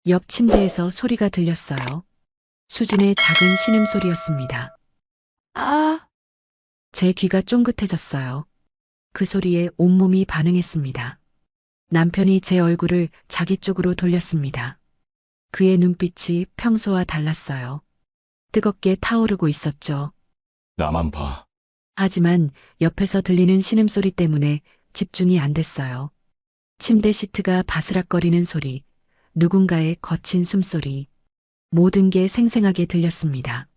옆 침대에서 소리가 들렸어요. 수진의 작은 신음소리였습니다. 아, 제 귀가 쫑긋해졌어요. 그 소리에 온몸이 반응했습니다. 남편이 제 얼굴을 자기 쪽으로 돌렸습니다. 그의 눈빛이 평소와 달랐어요. 뜨겁게 타오르고 있었죠. 나만 봐. 하지만 옆에서 들리는 신음소리 때문에 집중이 안 됐어요. 침대 시트가 바스락거리는 소리, 누군가의 거친 숨소리, 모든 게 생생하게 들렸습니다.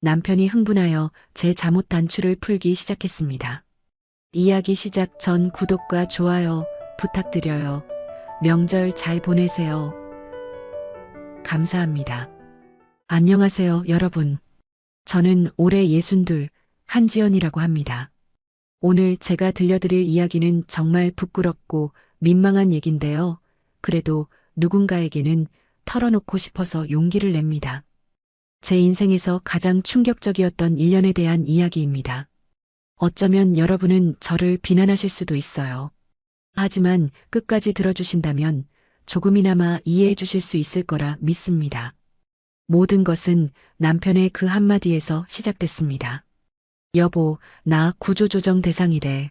남편이 흥분하여 제 잠옷 단추를 풀기 시작했습니다. 이야기 시작 전 구독과 좋아요 부탁드려요. 명절 잘 보내세요. 감사합니다. 안녕하세요, 여러분. 저는 올해 62 한지연이라고 합니다. 오늘 제가 들려드릴 이야기는 정말 부끄럽고 민망한 얘긴데요. 그래도 누군가에게는 털어놓고 싶어서 용기를 냅니다. 제 인생에서 가장 충격적이었던 일년에 대한 이야기입니다. 어쩌면 여러분은 저를 비난하실 수도 있어요. 하지만 끝까지 들어주신다면 조금이나마 이해해 주실 수 있을 거라 믿습니다. 모든 것은 남편의 그 한마디에서 시작됐습니다. 여보, 나 구조조정 대상이래.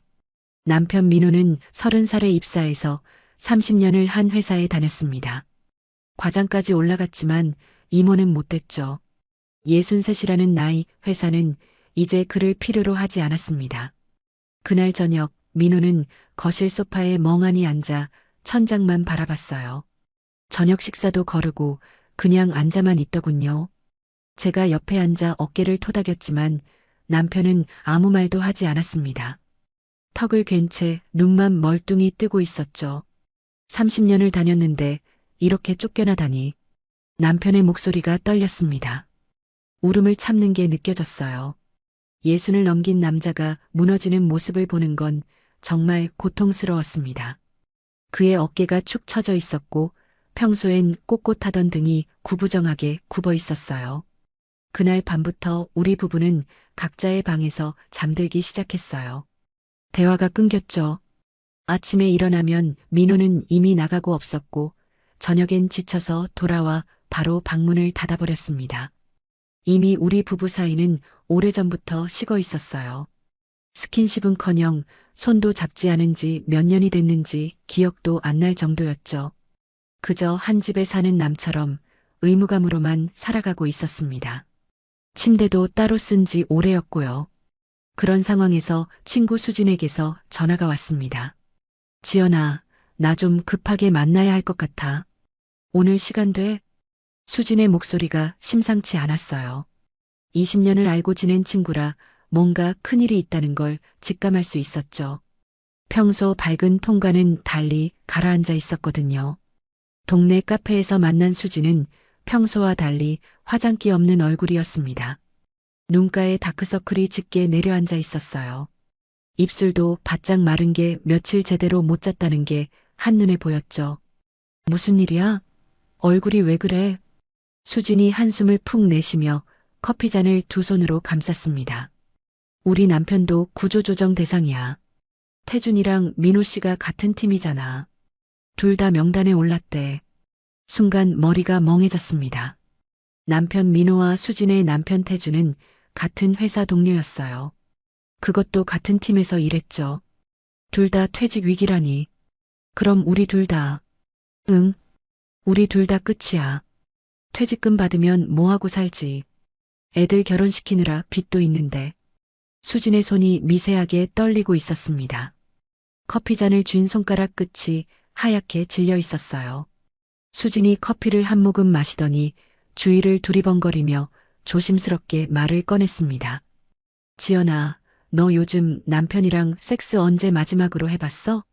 남편 민호는 30살에 입사해서 30년을 한 회사에 다녔습니다. 과장까지 올라갔지만 임원은 못 됐죠. 63이라는 나이 회사는 이제 그를 필요로 하지 않았습니다. 그날 저녁 민호는 거실 소파에 멍하니 앉아 천장만 바라봤어요. 저녁 식사도 거르고 그냥 앉아만 있더군요. 제가 옆에 앉아 어깨를 토닥였지만 남편은 아무 말도 하지 않았습니다. 턱을 괜 채 눈만 멀뚱히 뜨고 있었죠. 30년을 다녔는데 이렇게 쫓겨나다니. 남편의 목소리가 떨렸습니다. 울음을 참는 게 느껴졌어요. 예순을 넘긴 남자가 무너지는 모습을 보는 건 정말 고통스러웠습니다. 그의 어깨가 축 처져 있었고 평소엔 꼿꼿하던 등이 구부정하게 굽어 있었어요. 그날 밤부터 우리 부부는 각자의 방에서 잠들기 시작했어요. 대화가 끊겼죠. 아침에 일어나면 민호는 이미 나가고 없었고 저녁엔 지쳐서 돌아와 바로 방문을 닫아버렸습니다. 이미 우리 부부 사이는 오래전부터 식어 있었어요. 스킨십은커녕 손도 잡지 않은 지 몇 년이 됐는지 기억도 안 날 정도였죠. 그저 한 집에 사는 남처럼 의무감으로만 살아가고 있었습니다. 침대도 따로 쓴 지 오래였고요. 그런 상황에서 친구 수진에게서 전화가 왔습니다. 지연아, 나 좀 급하게 만나야 할 것 같아. 오늘 시간 돼? 수진의 목소리가 심상치 않았어요. 20년을 알고 지낸 친구라 뭔가 큰일이 있다는 걸 직감할 수 있었죠. 평소 밝은 통과는 달리 가라앉아 있었거든요. 동네 카페에서 만난 수진은 평소와 달리 화장기 없는 얼굴이었습니다. 눈가에 다크서클이 짙게 내려앉아 있었어요. 입술도 바짝 마른 게 며칠 제대로 못 잤다는 게 한눈에 보였죠. 무슨 일이야? 얼굴이 왜 그래? 수진이 한숨을 푹 내쉬며 커피잔을 두 손으로 감쌌습니다. 우리 남편도 구조조정 대상이야. 태준이랑 민호 씨가 같은 팀이잖아. 둘 다 명단에 올랐대. 순간 머리가 멍해졌습니다. 남편 민호와 수진의 남편 태준은 같은 회사 동료였어요. 그것도 같은 팀에서 일했죠. 둘 다 퇴직 위기라니. 그럼 우리 둘 다. 응, 우리 둘 다 끝이야. 퇴직금 받으면 뭐하고 살지. 애들 결혼시키느라 빚도 있는데. 수진의 손이 미세하게 떨리고 있었습니다. 커피잔을 쥔 손가락 끝이 하얗게 질려 있었어요. 수진이 커피를 한 모금 마시더니 주위를 두리번거리며 조심스럽게 말을 꺼냈습니다. 지연아, 너 요즘 남편이랑 섹스 언제 마지막으로 해봤어?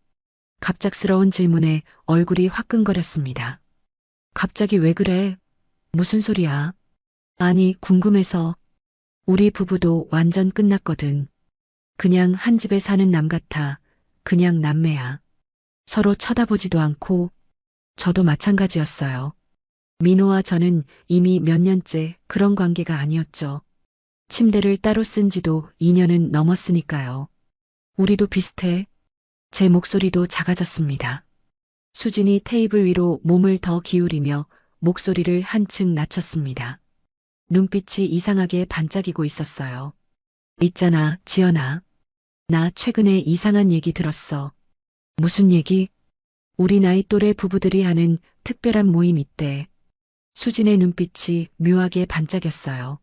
갑작스러운 질문에 얼굴이 화끈거렸습니다. 갑자기 왜 그래? 무슨 소리야? 아니, 궁금해서. 우리 부부도 완전 끝났거든. 그냥 한 집에 사는 남 같아. 그냥 남매야. 서로 쳐다보지도 않고. 저도 마찬가지였어요. 민호와 저는 이미 몇 년째 그런 관계가 아니었죠. 침대를 따로 쓴 지도 2년은 넘었으니까요. 우리도 비슷해. 제 목소리도 작아졌습니다. 수진이 테이블 위로 몸을 더 기울이며 목소리를 한층 낮췄습니다. 눈빛이 이상하게 반짝이고 있었어요. 있잖아, 지연아. 나 최근에 이상한 얘기 들었어. 무슨 얘기? 우리 나이 또래 부부들이 하는 특별한 모임 있대. 수진의 눈빛이 묘하게 반짝였어요.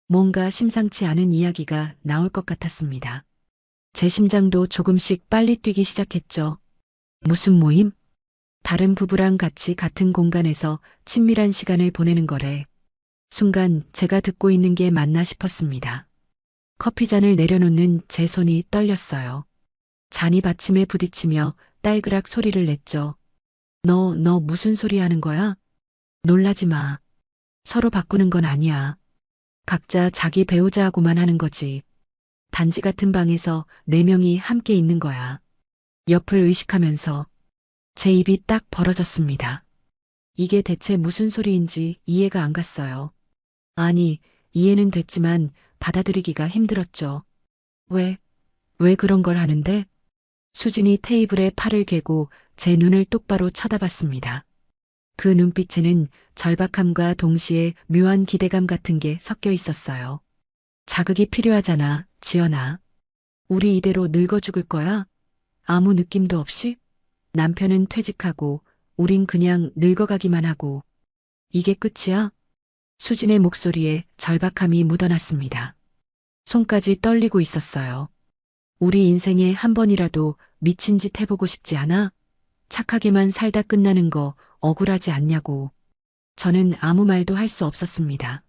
뭔가 심상치 않은 이야기가 나올 것 같았습니다. 제 심장도 조금씩 빨리 뛰기 시작했죠. 무슨 모임? 다른 부부랑 같이 같은 공간에서 친밀한 시간을 보내는 거래. 순간 제가 듣고 있는 게 맞나 싶었습니다. 커피잔을 내려놓는 제 손이 떨렸어요. 잔이 받침에 부딪히며 딸그락 소리를 냈죠. 너 무슨 소리 하는 거야? 놀라지 마. 서로 바꾸는 건 아니야. 각자 자기 배우자하고만 하는 거지. 단지 같은 방에서 네 명이 함께 있는 거야. 옆을 의식하면서 제 입이 딱 벌어졌습니다. 이게 대체 무슨 소리인지 이해가 안 갔어요. 아니, 이해는 됐지만 받아들이기가 힘들었죠. 왜 그런 걸 하는데? 수진이 테이블에 팔을 개고 제 눈을 똑바로 쳐다봤습니다. 그 눈빛에는 절박함과 동시에 묘한 기대감 같은 게 섞여 있었어요. 자극이 필요하잖아, 지연아. 우리 이대로 늙어 죽을 거야? 아무 느낌도 없이? 남편은 퇴직하고 우린 그냥 늙어가기만 하고. 이게 끝이야? 수진의 목소리에 절박함이 묻어났습니다. 손까지 떨리고 있었어요. 우리 인생에 한 번이라도 미친 짓 해보고 싶지 않아? 착하게만 살다 끝나는 거 억울하지 않냐고. 저는 아무 말도 할 수 없었습니다.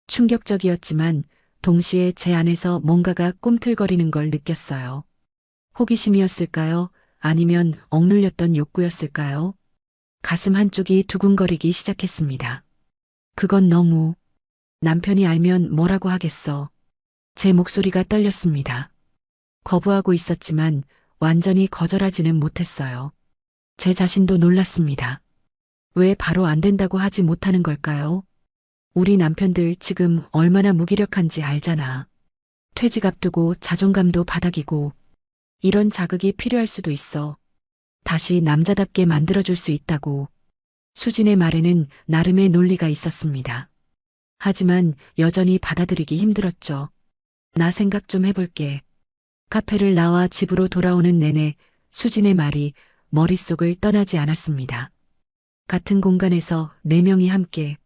충격적이었지만 동시에 제 안에서 뭔가가 꿈틀거리는 걸 느꼈어요. 호기심이었을까요? 아니면 억눌렸던 욕구였을까요? 가슴 한쪽이 두근거리기 시작했습니다. 그건 너무. 남편이 알면 뭐라고 하겠어. 제 목소리가 떨렸습니다. 거부하고 있었지만 완전히 거절하지는 못했어요. 제 자신도 놀랐습니다. 왜 바로 안 된다고 하지 못하는 걸까요? 우리 남편들 지금 얼마나 무기력한지 알잖아. 퇴직 앞두고 자존감도 바닥이고 이런 자극이 필요할 수도 있어. 다시 남자답게 만들어줄 수 있다고. 수진의 말에는 나름의 논리가 있었습니다. 하지만 여전히 받아들이기 힘들었죠. 나 생각 좀 해볼게. 카페를 나와 집으로 돌아오는 내내 수진의 말이 머릿속을 떠나지 않았습니다. 같은 공간에서 네 명이 함께,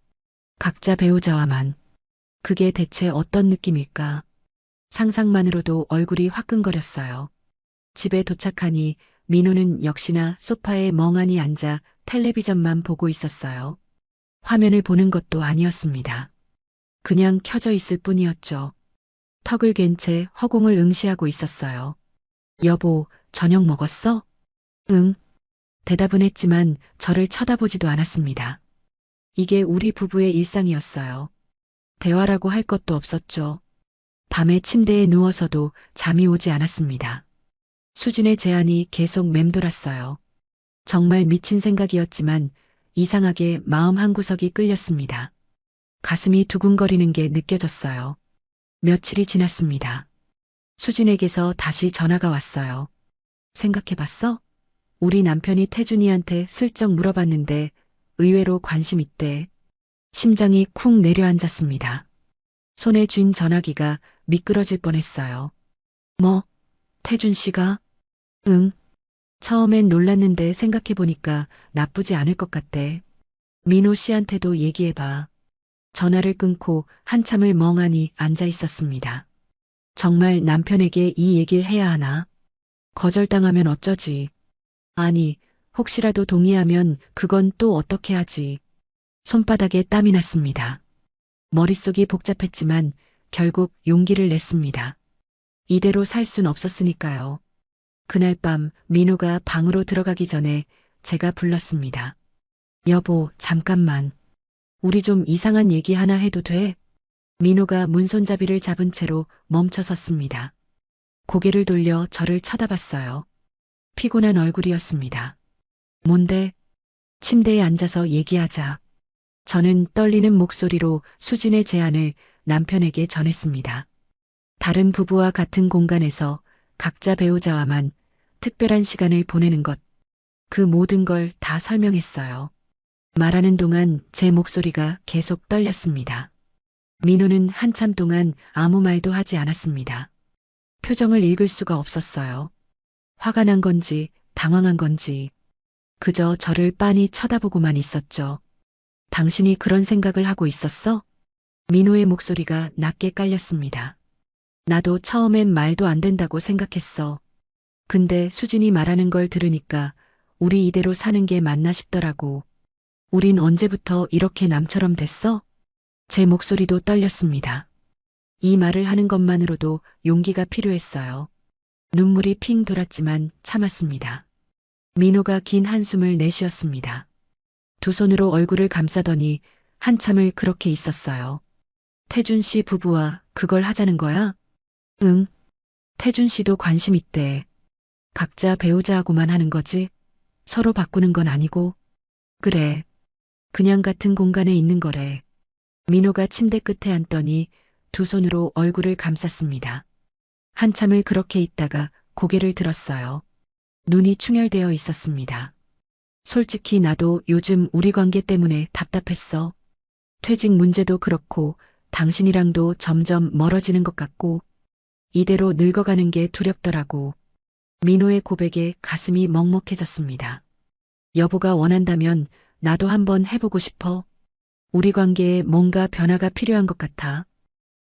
각자 배우자와만. 그게 대체 어떤 느낌일까? 상상만으로도 얼굴이 화끈거렸어요. 집에 도착하니 민호는 역시나 소파에 멍하니 앉아 텔레비전만 보고 있었어요. 화면을 보는 것도 아니었습니다. 그냥 켜져 있을 뿐이었죠. 턱을 갠 채 허공을 응시하고 있었어요. 여보, 저녁 먹었어? 응. 대답은 했지만 저를 쳐다보지도 않았습니다. 이게 우리 부부의 일상이었어요. 대화라고 할 것도 없었죠. 밤에 침대에 누워서도 잠이 오지 않았습니다. 수진의 제안이 계속 맴돌았어요. 정말 미친 생각이었지만 이상하게 마음 한구석이 끌렸습니다. 가슴이 두근거리는 게 느껴졌어요. 며칠이 지났습니다. 수진에게서 다시 전화가 왔어요. 생각해봤어? 우리 남편이 태준이한테 슬쩍 물어봤는데 의외로 관심 있대. 심장이 쿵 내려앉았습니다. 손에 쥔 전화기가 미끄러질 뻔했어요. 뭐, 태준 씨가? 응. 처음엔 놀랐는데 생각해보니까 나쁘지 않을 것 같대. 민호 씨한테도 얘기해봐. 전화를 끊고 한참을 멍하니 앉아 있었습니다. 정말 남편에게 이 얘기를 해야 하나? 거절당하면 어쩌지? 아니, 혹시라도 동의하면 그건 또 어떻게 하지? 손바닥에 땀이 났습니다. 머릿속이 복잡했지만 결국 용기를 냈습니다. 이대로 살 순 없었으니까요. 그날 밤 민호가 방으로 들어가기 전에 제가 불렀습니다. 여보, 잠깐만. 우리 좀 이상한 얘기 하나 해도 돼? 민호가 문손잡이를 잡은 채로 멈춰 섰습니다. 고개를 돌려 저를 쳐다봤어요. 피곤한 얼굴이었습니다. 뭔데? 침대에 앉아서 얘기하자. 저는 떨리는 목소리로 수진의 제안을 남편에게 전했습니다. 다른 부부와 같은 공간에서 각자 배우자와만 특별한 시간을 보내는 것. 그 모든 걸 다 설명했어요. 말하는 동안 제 목소리가 계속 떨렸습니다. 민호는 한참 동안 아무 말도 하지 않았습니다. 표정을 읽을 수가 없었어요. 화가 난 건지 당황한 건지 그저 저를 빤히 쳐다보고만 있었죠. 당신이 그런 생각을 하고 있었어? 민호의 목소리가 낮게 깔렸습니다. 나도 처음엔 말도 안 된다고 생각했어. 근데 수진이 말하는 걸 들으니까 우리 이대로 사는 게 맞나 싶더라고. 우린 언제부터 이렇게 남처럼 됐어? 제 목소리도 떨렸습니다. 이 말을 하는 것만으로도 용기가 필요했어요. 눈물이 핑 돌았지만 참았습니다. 민호가 긴 한숨을 내쉬었습니다. 두 손으로 얼굴을 감싸더니 한참을 그렇게 있었어요. 태준 씨 부부와 그걸 하자는 거야? 응. 태준 씨도 관심 있대. 각자 배우자하고만 하는 거지? 서로 바꾸는 건 아니고? 그래. 그냥 같은 공간에 있는 거래. 민호가 침대 끝에 앉더니 두 손으로 얼굴을 감쌌습니다. 한참을 그렇게 있다가 고개를 들었어요. 눈이 충혈되어 있었습니다. 솔직히 나도 요즘 우리 관계 때문에 답답했어. 퇴직 문제도 그렇고 당신이랑도 점점 멀어지는 것 같고 이대로 늙어가는 게 두렵더라고. 민호의 고백에 가슴이 먹먹해졌습니다. 여보가 원한다면 나도 한번 해보고 싶어. 우리 관계에 뭔가 변화가 필요한 것 같아.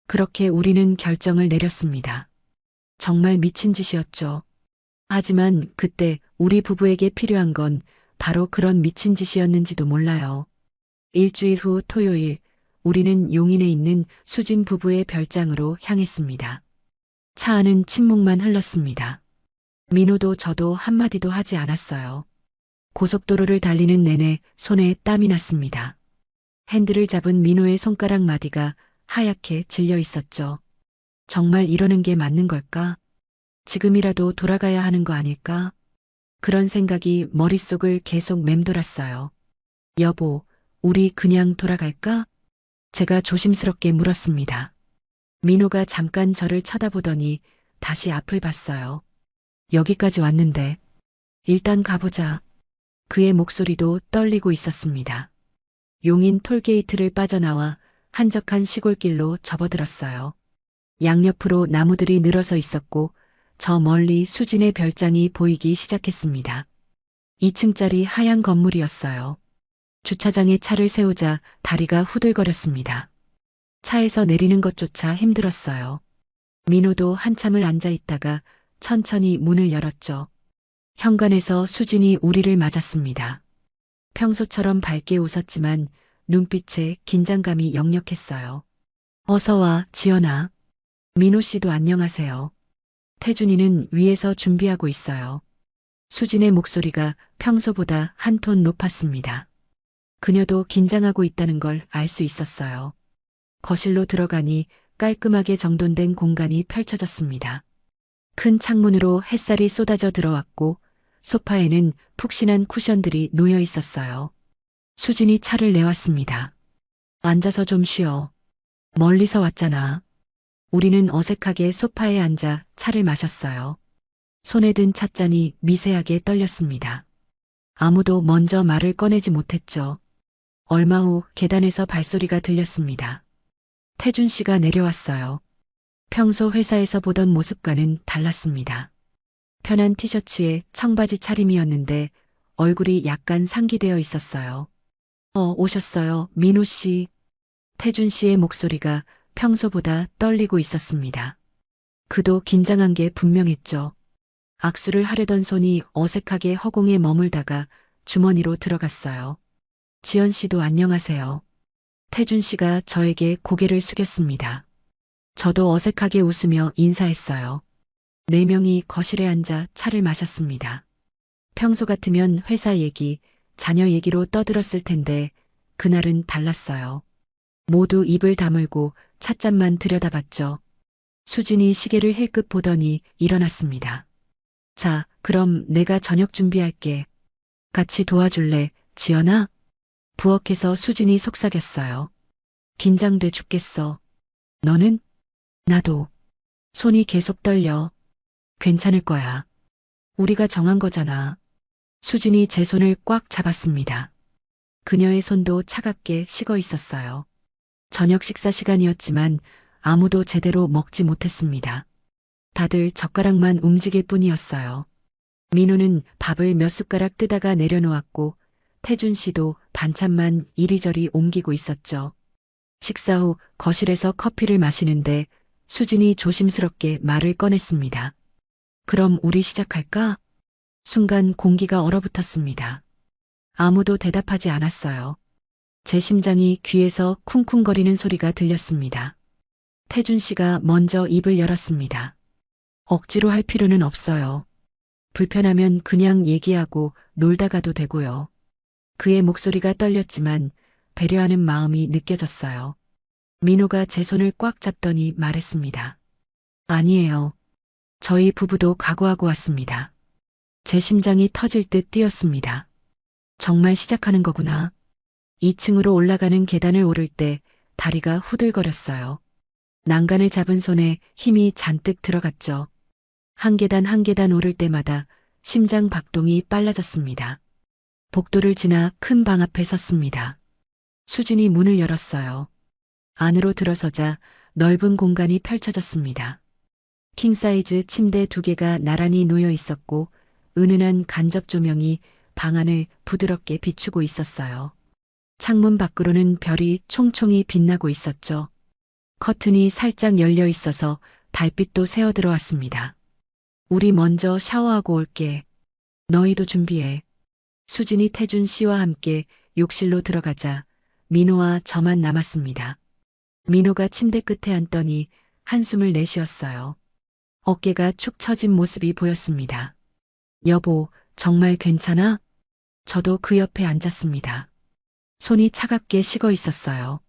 그렇게 우리는 결정을 내렸습니다. 정말 미친 짓이었죠. 하지만 그때 우리 부부에게 필요한 건 바로 그런 미친 짓이었는지도 몰라요. 일주일 후 토요일, 우리는 용인에 있는 수진 부부의 별장으로 향했습니다. 차 안은 침묵만 흘렀습니다. 민호도 저도 한마디도 하지 않았어요. 고속도로를 달리는 내내 손에 땀이 났습니다. 핸들을 잡은 민호의 손가락 마디가 하얗게 질려 있었죠. 정말 이러는 게 맞는 걸까? 지금이라도 돌아가야 하는 거 아닐까? 그런 생각이 머릿속을 계속 맴돌았어요. 여보, 우리 그냥 돌아갈까? 제가 조심스럽게 물었습니다. 민호가 잠깐 저를 쳐다보더니 다시 앞을 봤어요. 여기까지 왔는데 일단 가보자. 그의 목소리도 떨리고 있었습니다. 용인 톨게이트를 빠져나와 한적한 시골길로 접어들었어요. 양옆으로 나무들이 늘어서 있었고 저 멀리 수진의 별장이 보이기 시작했습니다. 2층짜리 하얀 건물이었어요. 주차장에 차를 세우자 다리가 후들거렸습니다. 차에서 내리는 것조차 힘들었어요. 민호도 한참을 앉아 있다가 천천히 문을 열었죠. 현관에서 수진이 우리를 맞았습니다. 평소처럼 밝게 웃었지만 눈빛에 긴장감이 역력했어요. 어서 와, 지연아. 민호 씨도 안녕하세요. 태준이는 위에서 준비하고 있어요. 수진의 목소리가 평소보다 한 톤 높았습니다. 그녀도 긴장하고 있다는 걸 알 수 있었어요. 거실로 들어가니 깔끔하게 정돈된 공간이 펼쳐졌습니다. 큰 창문으로 햇살이 쏟아져 들어왔고 소파에는 푹신한 쿠션들이 놓여 있었어요. 수진이 차를 내왔습니다. 앉아서 좀 쉬어. 멀리서 왔잖아. 우리는 어색하게 소파에 앉아 차를 마셨어요. 손에 든 찻잔이 미세하게 떨렸습니다. 아무도 먼저 말을 꺼내지 못했죠. 얼마 후 계단에서 발소리가 들렸습니다. 태준 씨가 내려왔어요. 평소 회사에서 보던 모습과는 달랐습니다. 편한 티셔츠에 청바지 차림이었는데 얼굴이 약간 상기되어 있었어요. 오셨어요, 민호 씨. 태준 씨의 목소리가 평소보다 떨리고 있었습니다. 그도 긴장한 게 분명했죠. 악수를 하려던 손이 어색하게 허공에 머물다가 주머니로 들어갔어요. 지연 씨도 안녕하세요. 태준 씨가 저에게 고개를 숙였습니다. 저도 어색하게 웃으며 인사했어요. 네 명이 거실에 앉아 차를 마셨습니다. 평소 같으면 회사 얘기, 자녀 얘기로 떠들었을 텐데 그날은 달랐어요. 모두 입을 다물고 찻잔만 들여다봤죠. 수진이 시계를 힐끗 보더니 일어났습니다. 자, 그럼 내가 저녁 준비할게. 같이 도와줄래, 지연아? 부엌에서 수진이 속삭였어요. 긴장돼 죽겠어. 너는? 나도. 손이 계속 떨려. 괜찮을 거야. 우리가 정한 거잖아. 수진이 제 손을 꽉 잡았습니다. 그녀의 손도 차갑게 식어 있었어요. 저녁 식사 시간이었지만 아무도 제대로 먹지 못했습니다. 다들 젓가락만 움직일 뿐이었어요. 민호는 밥을 몇 숟가락 뜨다가 내려놓았고 태준 씨도 반찬만 이리저리 옮기고 있었죠. 식사 후 거실에서 커피를 마시는데 수진이 조심스럽게 말을 꺼냈습니다. 그럼 우리 시작할까? 순간 공기가 얼어붙었습니다. 아무도 대답하지 않았어요. 제 심장이 귀에서 쿵쿵거리는 소리가 들렸습니다. 태준 씨가 먼저 입을 열었습니다. 억지로 할 필요는 없어요. 불편하면 그냥 얘기하고 놀다 가도 되고요. 그의 목소리가 떨렸지만 배려하는 마음이 느껴졌어요. 민호가 제 손을 꽉 잡더니 말했습니다. 아니에요. 저희 부부도 각오하고 왔습니다. 제 심장이 터질 듯 뛰었습니다. 정말 시작하는 거구나. 2층으로 올라가는 계단을 오를 때 다리가 후들거렸어요. 난간을 잡은 손에 힘이 잔뜩 들어갔죠. 한 계단 한 계단 오를 때마다 심장 박동이 빨라졌습니다. 복도를 지나 큰 방 앞에 섰습니다. 수진이 문을 열었어요. 안으로 들어서자 넓은 공간이 펼쳐졌습니다. 킹사이즈 침대 2개가 나란히 놓여 있었고 은은한 간접 조명이 방 안을 부드럽게 비추고 있었어요. 창문 밖으로는 별이 총총히 빛나고 있었죠. 커튼이 살짝 열려 있어서 달빛도 새어 들어왔습니다. 우리 먼저 샤워하고 올게. 너희도 준비해. 수진이 태준 씨와 함께 욕실로 들어가자 민호와 저만 남았습니다. 민호가 침대 끝에 앉더니 한숨을 내쉬었어요. 어깨가 축 처진 모습이 보였습니다. 여보, 정말 괜찮아? 저도 그 옆에 앉았습니다. 손이 차갑게 식어 있었어요.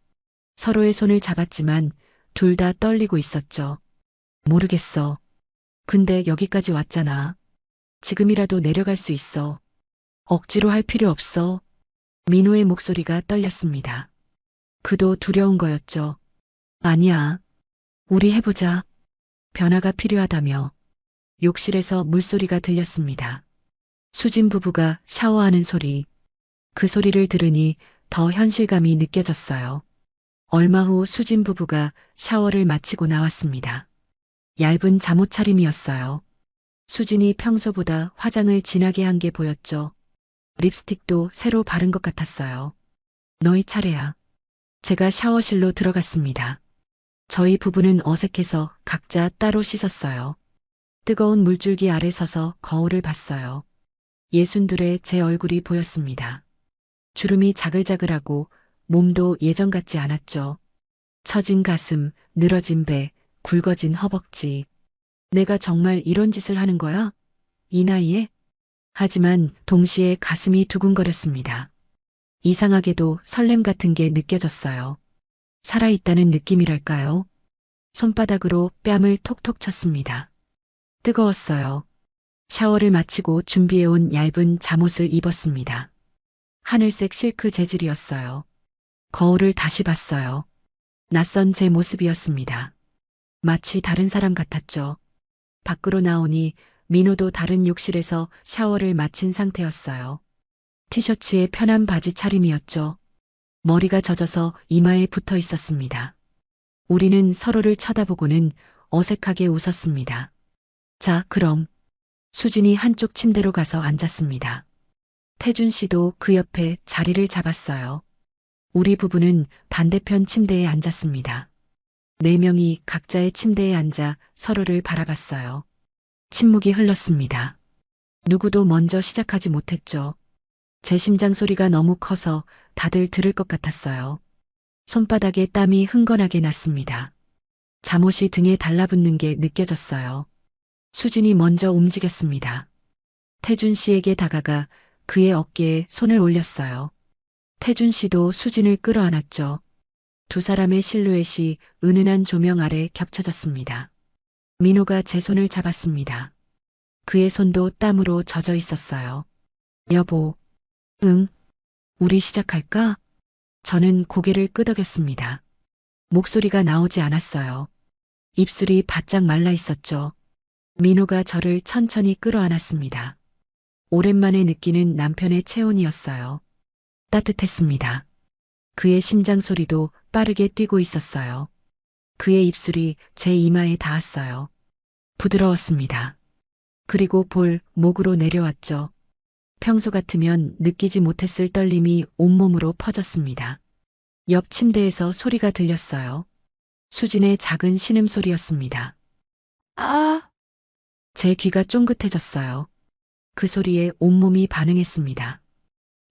서로의 손을 잡았지만 둘 다 떨리고 있었죠. 모르겠어. 근데 여기까지 왔잖아. 지금이라도 내려갈 수 있어. 억지로 할 필요 없어. 민호의 목소리가 떨렸습니다. 그도 두려운 거였죠. 아니야. 우리 해보자. 변화가 필요하다며. 욕실에서 물소리가 들렸습니다. 수진 부부가 샤워하는 소리. 그 소리를 들으니 더 현실감이 느껴졌어요. 얼마 후 수진 부부가 샤워를 마치고 나왔습니다. 얇은 잠옷 차림이었어요. 수진이 평소보다 화장을 진하게 한 게 보였죠. 립스틱도 새로 바른 것 같았어요. 너희 차례야. 제가 샤워실로 들어갔습니다. 저희 부부는 어색해서 각자 따로 씻었어요. 뜨거운 물줄기 아래 서서 거울을 봤어요. 62의 제 얼굴이 보였습니다. 주름이 자글자글하고 몸도 예전 같지 않았죠. 처진 가슴, 늘어진 배, 굵어진 허벅지. 내가 정말 이런 짓을 하는 거야? 이 나이에? 하지만 동시에 가슴이 두근거렸습니다. 이상하게도 설렘 같은 게 느껴졌어요. 살아있다는 느낌이랄까요? 손바닥으로 뺨을 톡톡 쳤습니다. 뜨거웠어요. 샤워를 마치고 준비해온 얇은 잠옷을 입었습니다. 하늘색 실크 재질이었어요. 거울을 다시 봤어요. 낯선 제 모습이었습니다. 마치 다른 사람 같았죠. 밖으로 나오니 민호도 다른 욕실에서 샤워를 마친 상태였어요. 티셔츠에 편한 바지 차림이었죠. 머리가 젖어서 이마에 붙어 있었습니다. 우리는 서로를 쳐다보고는 어색하게 웃었습니다. 자, 그럼. 수진이 한쪽 침대로 가서 앉았습니다. 태준 씨도 그 옆에 자리를 잡았어요. 우리 부부는 반대편 침대에 앉았습니다. 4명이 각자의 침대에 앉아 서로를 바라봤어요. 침묵이 흘렀습니다. 누구도 먼저 시작하지 못했죠. 제 심장 소리가 너무 커서 다들 들을 것 같았어요. 손바닥에 땀이 흥건하게 났습니다. 잠옷이 등에 달라붙는 게 느껴졌어요. 수진이 먼저 움직였습니다. 태준 씨에게 다가가 그의 어깨에 손을 올렸어요. 태준 씨도 수진을 끌어안았죠. 두 사람의 실루엣이 은은한 조명 아래 겹쳐졌습니다. 민호가 제 손을 잡았습니다. 그의 손도 땀으로 젖어 있었어요. 여보, 응, 우리 시작할까? 저는 고개를 끄덕였습니다. 목소리가 나오지 않았어요. 입술이 바짝 말라 있었죠. 민호가 저를 천천히 끌어안았습니다. 오랜만에 느끼는 남편의 체온이었어요. 따뜻했습니다. 그의 심장 소리도 빠르게 뛰고 있었어요. 그의 입술이 제 이마에 닿았어요. 부드러웠습니다. 그리고 목으로 내려왔죠. 평소 같으면 느끼지 못했을 떨림이 온몸으로 퍼졌습니다. 옆 침대에서 소리가 들렸어요. 수진의 작은 신음소리였습니다. 아, 제 귀가 쫑긋해졌어요. 그 소리에 온몸이 반응했습니다.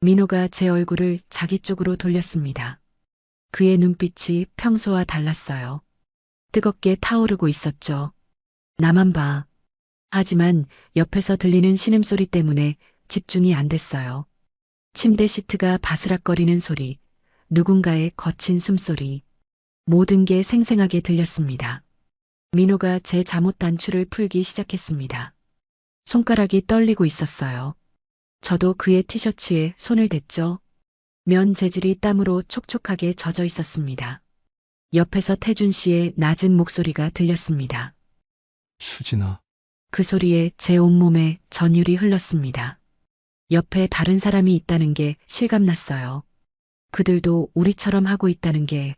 민호가 제 얼굴을 자기 쪽으로 돌렸습니다. 그의 눈빛이 평소와 달랐어요. 뜨겁게 타오르고 있었죠. 나만 봐. 하지만 옆에서 들리는 신음소리 때문에 집중이 안 됐어요. 침대 시트가 바스락거리는 소리, 누군가의 거친 숨소리, 모든 게 생생하게 들렸습니다. 민호가 제 잠옷 단추를 풀기 시작했습니다. 손가락이 떨리고 있었어요. 저도 그의 티셔츠에 손을 댔죠. 면 재질이 땀으로 촉촉하게 젖어 있었습니다. 옆에서 태준 씨의 낮은 목소리가 들렸습니다. 수진아, 그 소리에 제 온몸에 전율이 흘렀습니다. 옆에 다른 사람이 있다는 게 실감났어요. 그들도 우리처럼 하고 있다는 게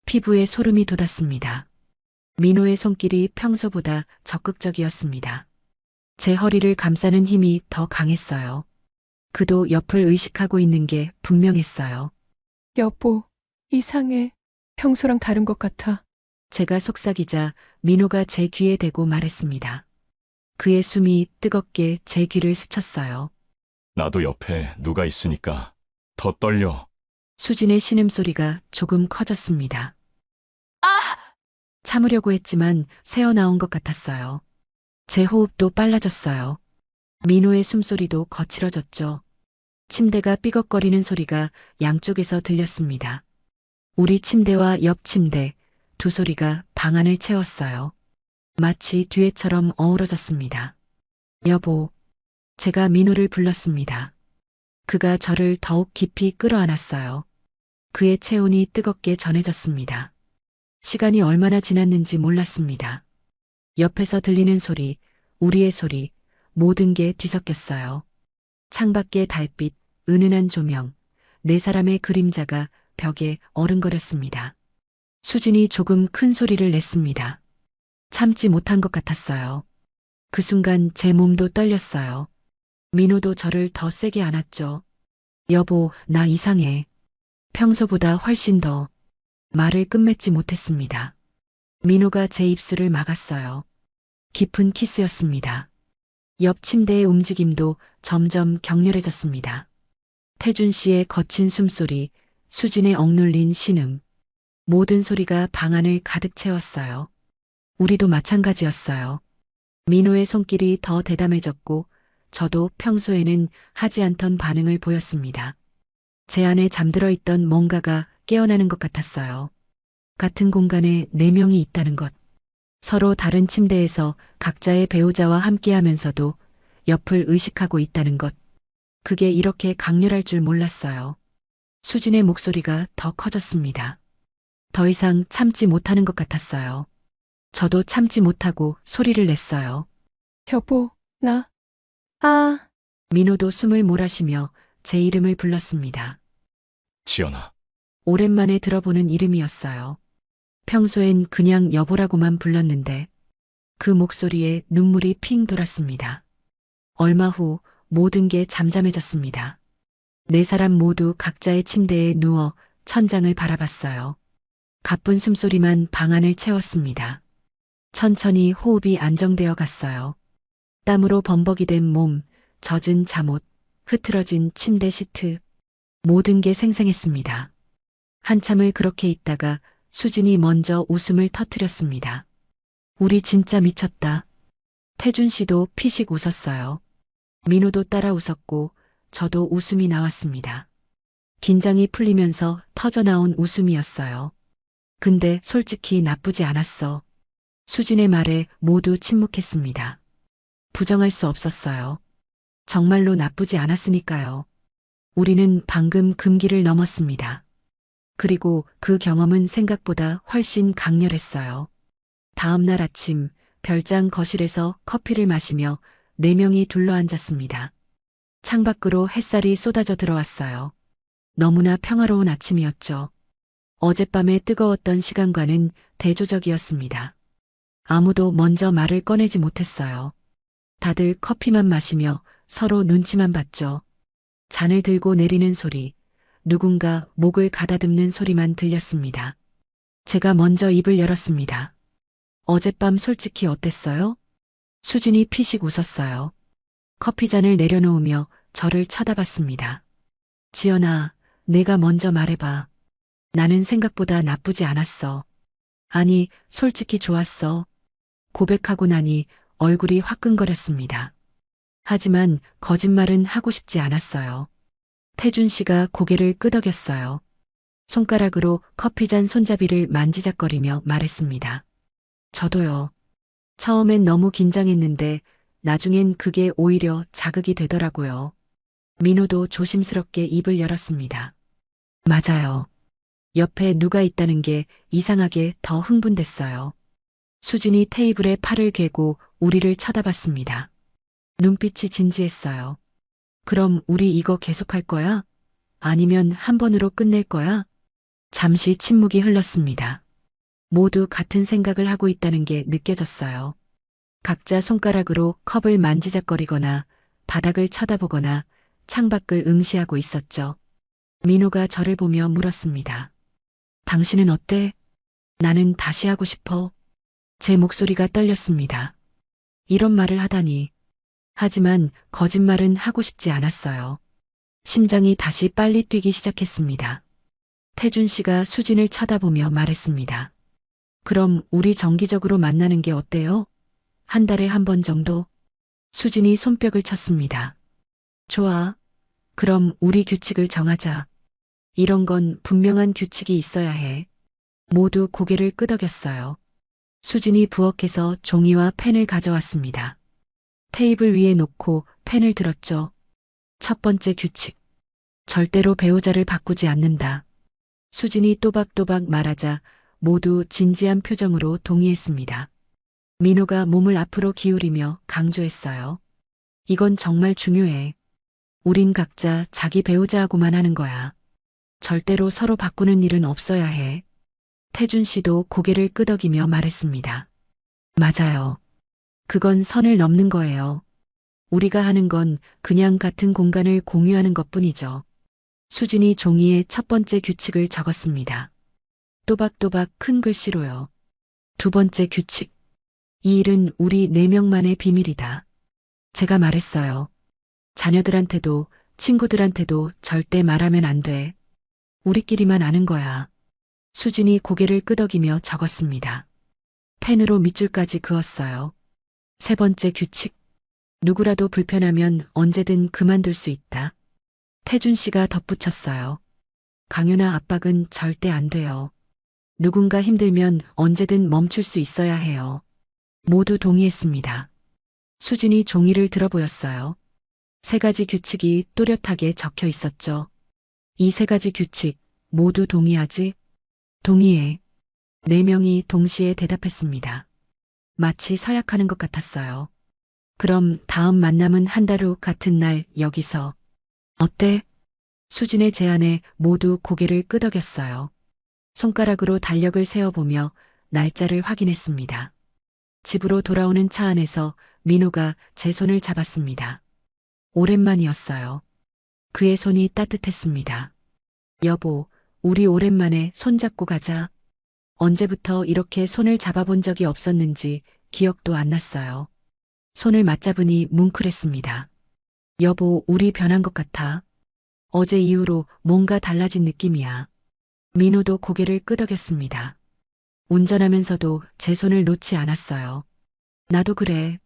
피부에 소름이 돋았습니다. 민호의 손길이 평소보다 적극적이었습니다. 제 허리를 감싸는 힘이 더 강했어요. 그도 옆을 의식하고 있는 게 분명했어요. 여보, 이상해. 평소랑 다른 것 같아. 제가 속삭이자 민호가 제 귀에 대고 말했습니다. 그의 숨이 뜨겁게 제 귀를 스쳤어요. 나도 옆에 누가 있으니까 더 떨려. 수진의 신음소리가 조금 커졌습니다. 참으려고 했지만 새어나온 것 같았어요. 제 호흡도 빨라졌어요. 민호의 숨소리도 거칠어졌죠. 침대가 삐걱거리는 소리가 양쪽에서 들렸습니다. 우리 침대와 옆 침대, 두 소리가 방 안을 채웠어요. 마치 듀엣처럼 어우러졌습니다. 여보, 제가 민호를 불렀습니다. 그가 저를 더욱 깊이 끌어안았어요. 그의 체온이 뜨겁게 전해졌습니다. 시간이 얼마나 지났는지 몰랐습니다. 옆에서 들리는 소리, 우리의 소리, 모든 게 뒤섞였어요. 창밖의 달빛, 은은한 조명, 네 사람의 그림자가 벽에 어른거렸습니다. 수진이 조금 큰 소리를 냈습니다. 참지 못한 것 같았어요. 그 순간 제 몸도 떨렸어요. 민호도 저를 더 세게 안았죠. 여보, 나 이상해. 평소보다 훨씬 더 말을 끝맺지 못했습니다. 민호가 제 입술을 막았어요. 깊은 키스였습니다. 옆 침대의 움직임도 점점 격렬해졌습니다. 태준 씨의 거친 숨소리, 수진의 억눌린 신음, 모든 소리가 방 안을 가득 채웠어요. 우리도 마찬가지였어요. 민호의 손길이 더 대담해졌고 저도 평소에는 하지 않던 반응을 보였습니다. 제 안에 잠들어 있던 뭔가가 깨어나는 것 같았어요. 같은 공간에 네 명이 있다는 것. 서로 다른 침대에서 각자의 배우자와 함께하면서도 옆을 의식하고 있다는 것. 그게 이렇게 강렬할 줄 몰랐어요. 수진의 목소리가 더 커졌습니다. 더 이상 참지 못하는 것 같았어요. 저도 참지 못하고 소리를 냈어요. 여보, 민호도 숨을 몰아쉬며 제 이름을 불렀습니다. 지연아, 오랜만에 들어보는 이름이었어요. 평소엔 그냥 여보라고만 불렀는데 그 목소리에 눈물이 핑 돌았습니다. 얼마 후 모든 게 잠잠해졌습니다. 네 사람 모두 각자의 침대에 누워 천장을 바라봤어요. 가쁜 숨소리만 방 안을 채웠습니다. 천천히 호흡이 안정되어 갔어요. 땀으로 범벅이 된 몸, 젖은 잠옷, 흐트러진 침대 시트, 모든 게 생생했습니다. 한참을 그렇게 있다가 수진이 먼저 웃음을 터뜨렸습니다. 우리 진짜 미쳤다. 태준 씨도 피식 웃었어요. 민호도 따라 웃었고 저도 웃음이 나왔습니다. 긴장이 풀리면서 터져나온 웃음이었어요. 근데 솔직히 나쁘지 않았어. 수진의 말에 모두 침묵했습니다. 부정할 수 없었어요. 정말로 나쁘지 않았으니까요. 우리는 방금 금기를 넘었습니다. 그리고 그 경험은 생각보다 훨씬 강렬했어요. 다음 날 아침 별장 거실에서 커피를 마시며 네 명이 둘러앉았습니다. 창밖으로 햇살이 쏟아져 들어왔어요. 너무나 평화로운 아침이었죠. 어젯밤에 뜨거웠던 시간과는 대조적이었습니다. 아무도 먼저 말을 꺼내지 못했어요. 다들 커피만 마시며 서로 눈치만 봤죠. 잔을 들고 내리는 소리, 누군가 목을 가다듬는 소리만 들렸습니다. 제가 먼저 입을 열었습니다. 어젯밤 솔직히 어땠어요? 수진이 피식 웃었어요. 커피잔을 내려놓으며 저를 쳐다봤습니다. 지연아, 내가 먼저 말해봐. 나는 생각보다 나쁘지 않았어. 아니, 솔직히 좋았어. 고백하고 나니 얼굴이 화끈거렸습니다. 하지만 거짓말은 하고 싶지 않았어요. 태준 씨가 고개를 끄덕였어요. 손가락으로 커피잔 손잡이를 만지작거리며 말했습니다. 저도요. 처음엔 너무 긴장했는데 나중엔 그게 오히려 자극이 되더라고요. 민호도 조심스럽게 입을 열었습니다. 맞아요. 옆에 누가 있다는 게 이상하게 더 흥분됐어요. 수진이 테이블에 팔을 괴고 우리를 쳐다봤습니다. 눈빛이 진지했어요. 그럼 우리 이거 계속할 거야? 아니면 한 번으로 끝낼 거야? 잠시 침묵이 흘렀습니다. 모두 같은 생각을 하고 있다는 게 느껴졌어요. 각자 손가락으로 컵을 만지작거리거나 바닥을 쳐다보거나 창밖을 응시하고 있었죠. 민호가 저를 보며 물었습니다. 당신은 어때? 나는 다시 하고 싶어. 제 목소리가 떨렸습니다. 이런 말을 하다니. 하지만 거짓말은 하고 싶지 않았어요. 심장이 다시 빨리 뛰기 시작했습니다. 태준 씨가 수진을 쳐다보며 말했습니다. 그럼 우리 정기적으로 만나는 게 어때요? 한 달에 한 번 정도? 수진이 손뼉을 쳤습니다. 좋아. 그럼 우리 규칙을 정하자. 이런 건 분명한 규칙이 있어야 해. 모두 고개를 끄덕였어요. 수진이 부엌에서 종이와 펜을 가져왔습니다. 테이블 위에 놓고 펜을 들었죠. 첫 번째 규칙. 절대로 배우자를 바꾸지 않는다. 수진이 또박또박 말하자 모두 진지한 표정으로 동의했습니다. 민호가 몸을 앞으로 기울이며 강조했어요. 이건 정말 중요해. 우린 각자 자기 배우자하고만 하는 거야. 절대로 서로 바꾸는 일은 없어야 해. 태준 씨도 고개를 끄덕이며 말했습니다. 맞아요. 그건 선을 넘는 거예요. 우리가 하는 건 그냥 같은 공간을 공유하는 것뿐이죠. 수진이 종이에 첫 번째 규칙을 적었습니다. 또박또박 큰 글씨로요. 두 번째 규칙. 이 일은 우리 4명만의 비밀이다. 제가 말했어요. 자녀들한테도 친구들한테도 절대 말하면 안 돼. 우리끼리만 아는 거야. 수진이 고개를 끄덕이며 적었습니다. 펜으로 밑줄까지 그었어요. 세 번째 규칙. 누구라도 불편하면 언제든 그만둘 수 있다. 태준 씨가 덧붙였어요. 강요나 압박은 절대 안 돼요. 누군가 힘들면 언제든 멈출 수 있어야 해요. 모두 동의했습니다. 수진이 종이를 들어보였어요. 3가지 규칙이 또렷하게 적혀 있었죠. 이 3가지 규칙 모두 동의하지? 동의해. 4명이 동시에 대답했습니다. 마치 서약하는 것 같았어요. 그럼 다음 만남은 한 달 후 같은 날 여기서. 어때? 수진의 제안에 모두 고개를 끄덕였어요. 손가락으로 달력을 세어보며 날짜를 확인했습니다. 집으로 돌아오는 차 안에서 민호가 제 손을 잡았습니다. 오랜만이었어요. 그의 손이 따뜻했습니다. 여보, 우리 오랜만에 손잡고 가자. 언제부터 이렇게 손을 잡아본 적이 없었는지 기억도 안 났어요. 손을 맞잡으니 뭉클했습니다. 여보, 우리 변한 것 같아. 어제 이후로 뭔가 달라진 느낌이야. 민호도 고개를 끄덕였습니다. 운전하면서도 제 손을 놓지 않았어요. 나도 그래.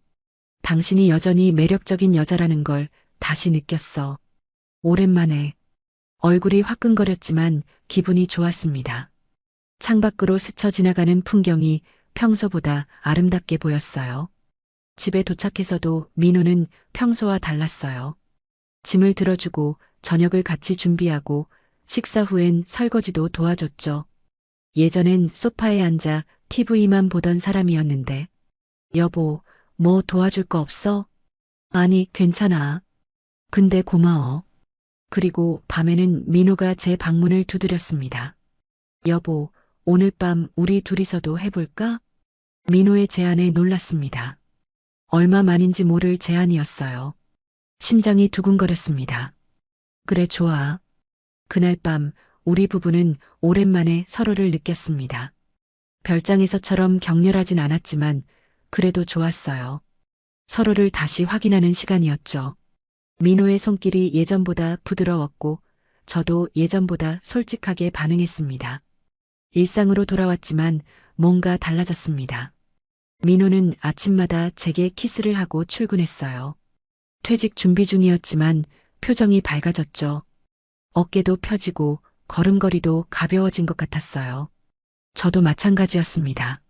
당신이 여전히 매력적인 여자라는 걸 다시 느꼈어. 오랜만에. 얼굴이 화끈거렸지만 기분이 좋았습니다. 창밖으로 스쳐 지나가는 풍경이 평소보다 아름답게 보였어요. 집에 도착해서도 민호는 평소와 달랐어요. 짐을 들어주고 저녁을 같이 준비하고 식사 후엔 설거지도 도와줬죠. 예전엔 소파에 앉아 TV만 보던 사람이었는데, 여보, 뭐 도와줄 거 없어? 아니, 괜찮아. 근데 고마워. 그리고 밤에는 민호가 제 방문을 두드렸습니다. 여보, 오늘 밤 우리 둘이서도 해볼까? 민호의 제안에 놀랐습니다. 얼마 만인지 모를 제안이었어요. 심장이 두근거렸습니다. 그래, 좋아. 그날 밤 우리 부부는 오랜만에 서로를 느꼈습니다. 별장에서처럼 격렬하진 않았지만 그래도 좋았어요. 서로를 다시 확인하는 시간이었죠. 민호의 손길이 예전보다 부드러웠고 저도 예전보다 솔직하게 반응했습니다. 일상으로 돌아왔지만 뭔가 달라졌습니다. 민호는 아침마다 제게 키스를 하고 출근했어요. 퇴직 준비 중이었지만 표정이 밝아졌죠. 어깨도 펴지고 걸음걸이도 가벼워진 것 같았어요. 저도 마찬가지였습니다.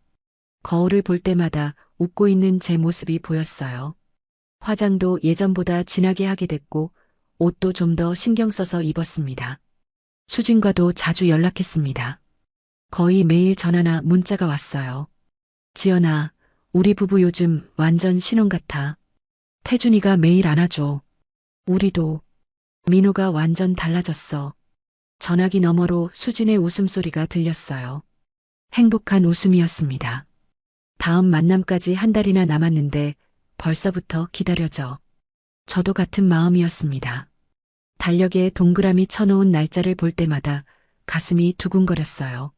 거울을 볼 때마다 웃고 있는 제 모습이 보였어요. 화장도 예전보다 진하게 하게 됐고 옷도 좀 더 신경 써서 입었습니다. 수진과도 자주 연락했습니다. 거의 매일 전화나 문자가 왔어요. 지연아, 우리 부부 요즘 완전 신혼 같아. 태준이가 매일 안아줘. 우리도. 민호가 완전 달라졌어. 전화기 너머로 수진의 웃음소리가 들렸어요. 행복한 웃음이었습니다. 다음 만남까지 한 달이나 남았는데 벌써부터 기다려져. 저도 같은 마음이었습니다. 달력에 동그라미 쳐놓은 날짜를 볼 때마다 가슴이 두근거렸어요.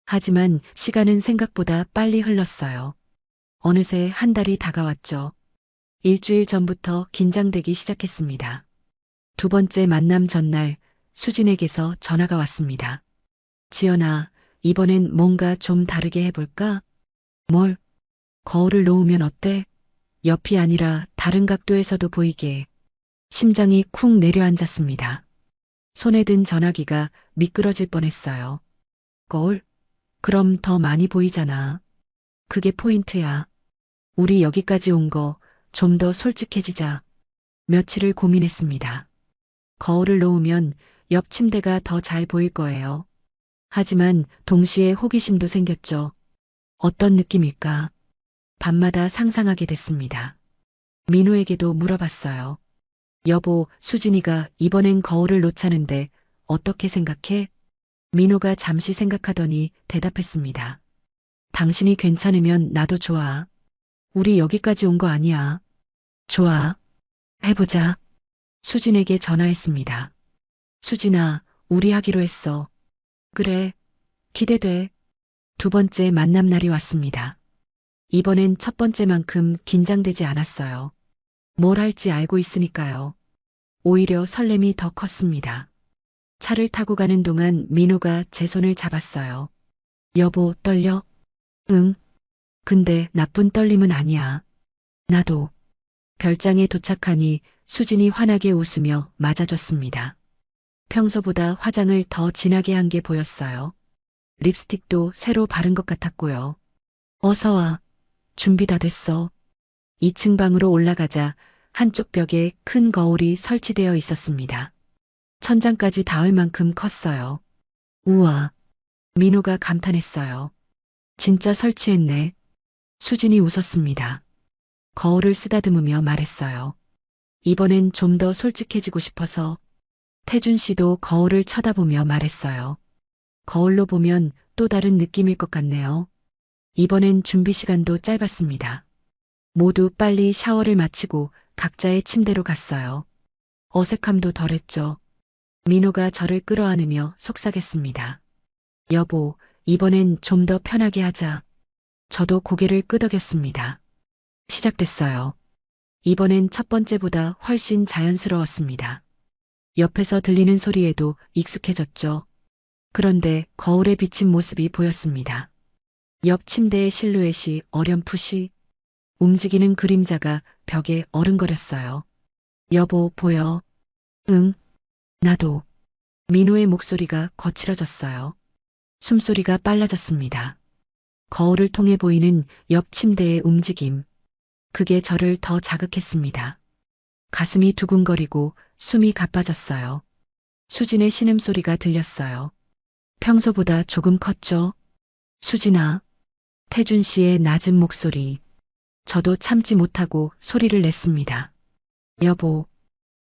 하지만 시간은 생각보다 빨리 흘렀어요. 어느새 한 달이 다가왔죠. 일주일 전부터 긴장되기 시작했습니다. 두 번째 만남 전날 수진에게서 전화가 왔습니다. 지연아, 이번엔 뭔가 좀 다르게 해볼까? 뭘? 거울을 놓으면 어때? 옆이 아니라 다른 각도에서도 보이게. 심장이 쿵 내려앉았습니다. 손에 든 전화기가 미끄러질 뻔했어요. 거울? 그럼 더 많이 보이잖아. 그게 포인트야. 우리 여기까지 온 거 좀 더 솔직해지자. 며칠을 고민했습니다. 거울을 놓으면 옆 침대가 더 잘 보일 거예요. 하지만 동시에 호기심도 생겼죠. 어떤 느낌일까? 밤마다 상상하게 됐습니다. 민호에게도 물어봤어요. 여보, 수진이가 이번엔 거울을 놓자는데 어떻게 생각해? 민호가 잠시 생각하더니 대답했습니다. 당신이 괜찮으면 나도 좋아. 우리 여기까지 온 거 아니야. 좋아. 해보자. 수진에게 전화했습니다. 수진아, 우리 하기로 했어. 그래. 기대돼. 두 번째 만남 날이 왔습니다. 이번엔 첫 번째만큼 긴장되지 않았어요. 뭘 할지 알고 있으니까요. 오히려 설렘이 더 컸습니다. 차를 타고 가는 동안 민호가 제 손을 잡았어요. 여보, 떨려? 응. 근데 나쁜 떨림은 아니야. 나도. 별장에 도착하니 수진이 환하게 웃으며 맞아줬습니다. 평소보다 화장을 더 진하게 한 게 보였어요. 립스틱도 새로 바른 것 같았고요. 어서 와. 준비 다 됐어. 2층 방으로 올라가자 한쪽 벽에 큰 거울이 설치되어 있었습니다. 천장까지 닿을 만큼 컸어요. 우와. 민호가 감탄했어요. 진짜 설치했네. 수진이 웃었습니다. 거울을 쓰다듬으며 말했어요. 이번엔 좀 더 솔직해지고 싶어서. 태준 씨도 거울을 쳐다보며 말했어요. 거울로 보면 또 다른 느낌일 것 같네요. 이번엔 준비 시간도 짧았습니다. 모두 빨리 샤워를 마치고 각자의 침대로 갔어요. 어색함도 덜했죠. 민호가 저를 끌어안으며 속삭였습니다. 여보, 이번엔 좀 더 편하게 하자. 저도 고개를 끄덕였습니다. 시작됐어요. 이번엔 첫 번째보다 훨씬 자연스러웠습니다. 옆에서 들리는 소리에도 익숙해졌죠. 그런데 거울에 비친 모습이 보였습니다. 옆 침대의 실루엣이 어렴풋이 움직이는 그림자가 벽에 어른거렸어요. 여보, 보여? 응, 나도. 민호의 목소리가 거칠어졌어요. 숨소리가 빨라졌습니다. 거울을 통해 보이는 옆 침대의 움직임. 그게 저를 더 자극했습니다. 가슴이 두근거리고 숨이 가빠졌어요. 수진의 신음소리가 들렸어요. 평소보다 조금 컸죠? 수진아. 태준 씨의 낮은 목소리. 저도 참지 못하고 소리를 냈습니다. 여보.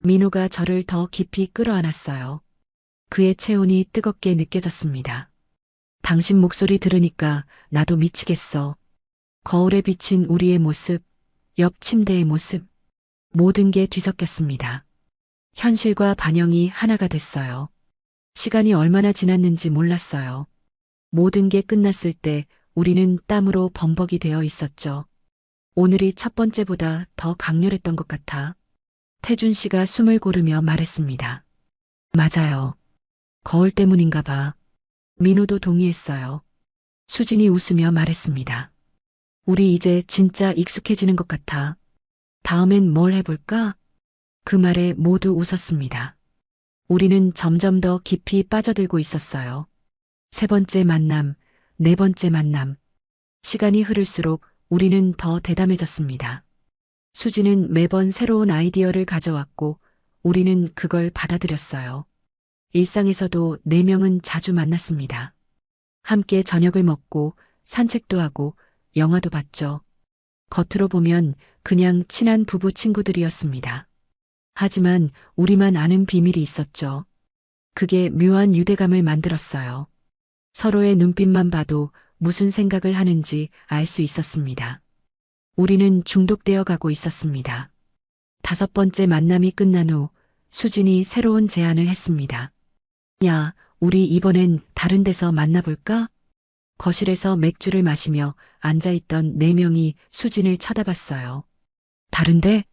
민호가 저를 더 깊이 끌어안았어요. 그의 체온이 뜨겁게 느껴졌습니다. 당신 목소리 들으니까 나도 미치겠어. 거울에 비친 우리의 모습, 옆 침대의 모습, 모든 게 뒤섞였습니다. 현실과 반영이 하나가 됐어요. 시간이 얼마나 지났는지 몰랐어요. 모든 게 끝났을 때 우리는 땀으로 범벅이 되어 있었죠. 오늘이 첫 번째보다 더 강렬했던 것 같아. 태준 씨가 숨을 고르며 말했습니다. 맞아요. 거울 때문인가 봐. 민호도 동의했어요. 수진이 웃으며 말했습니다. 우리 이제 진짜 익숙해지는 것 같아. 다음엔 뭘 해볼까? 그 말에 모두 웃었습니다. 우리는 점점 더 깊이 빠져들고 있었어요. 세 번째 만남, 네 번째 만남. 시간이 흐를수록 우리는 더 대담해졌습니다. 수지는 매번 새로운 아이디어를 가져왔고 우리는 그걸 받아들였어요. 일상에서도 네 명은 자주 만났습니다. 함께 저녁을 먹고 산책도 하고 영화도 봤죠. 겉으로 보면 그냥 친한 부부 친구들이었습니다. 하지만 우리만 아는 비밀이 있었죠. 그게 묘한 유대감을 만들었어요. 서로의 눈빛만 봐도 무슨 생각을 하는지 알 수 있었습니다. 우리는 중독되어 가고 있었습니다. 다섯 번째 만남이 끝난 후 수진이 새로운 제안을 했습니다. 야, 우리 이번엔 다른 데서 만나볼까? 거실에서 맥주를 마시며 앉아있던 네 명이 수진을 쳐다봤어요. 다른데?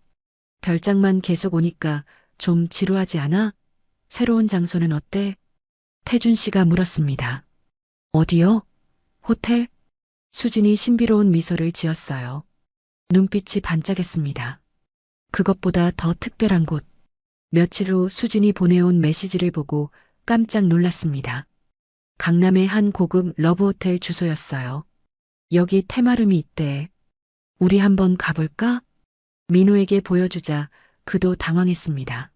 별장만 계속 오니까 좀 지루하지 않아? 새로운 장소는 어때? 태준 씨가 물었습니다. 어디요? 호텔? 수진이 신비로운 미소를 지었어요. 눈빛이 반짝였습니다. 그것보다 더 특별한 곳. 며칠 후 수진이 보내온 메시지를 보고 깜짝 놀랐습니다. 강남의 한 고급 러브호텔 주소였어요. 여기 테마룸이 있대. 우리 한번 가볼까? 민호에게 보여주자 그도 당황했습니다.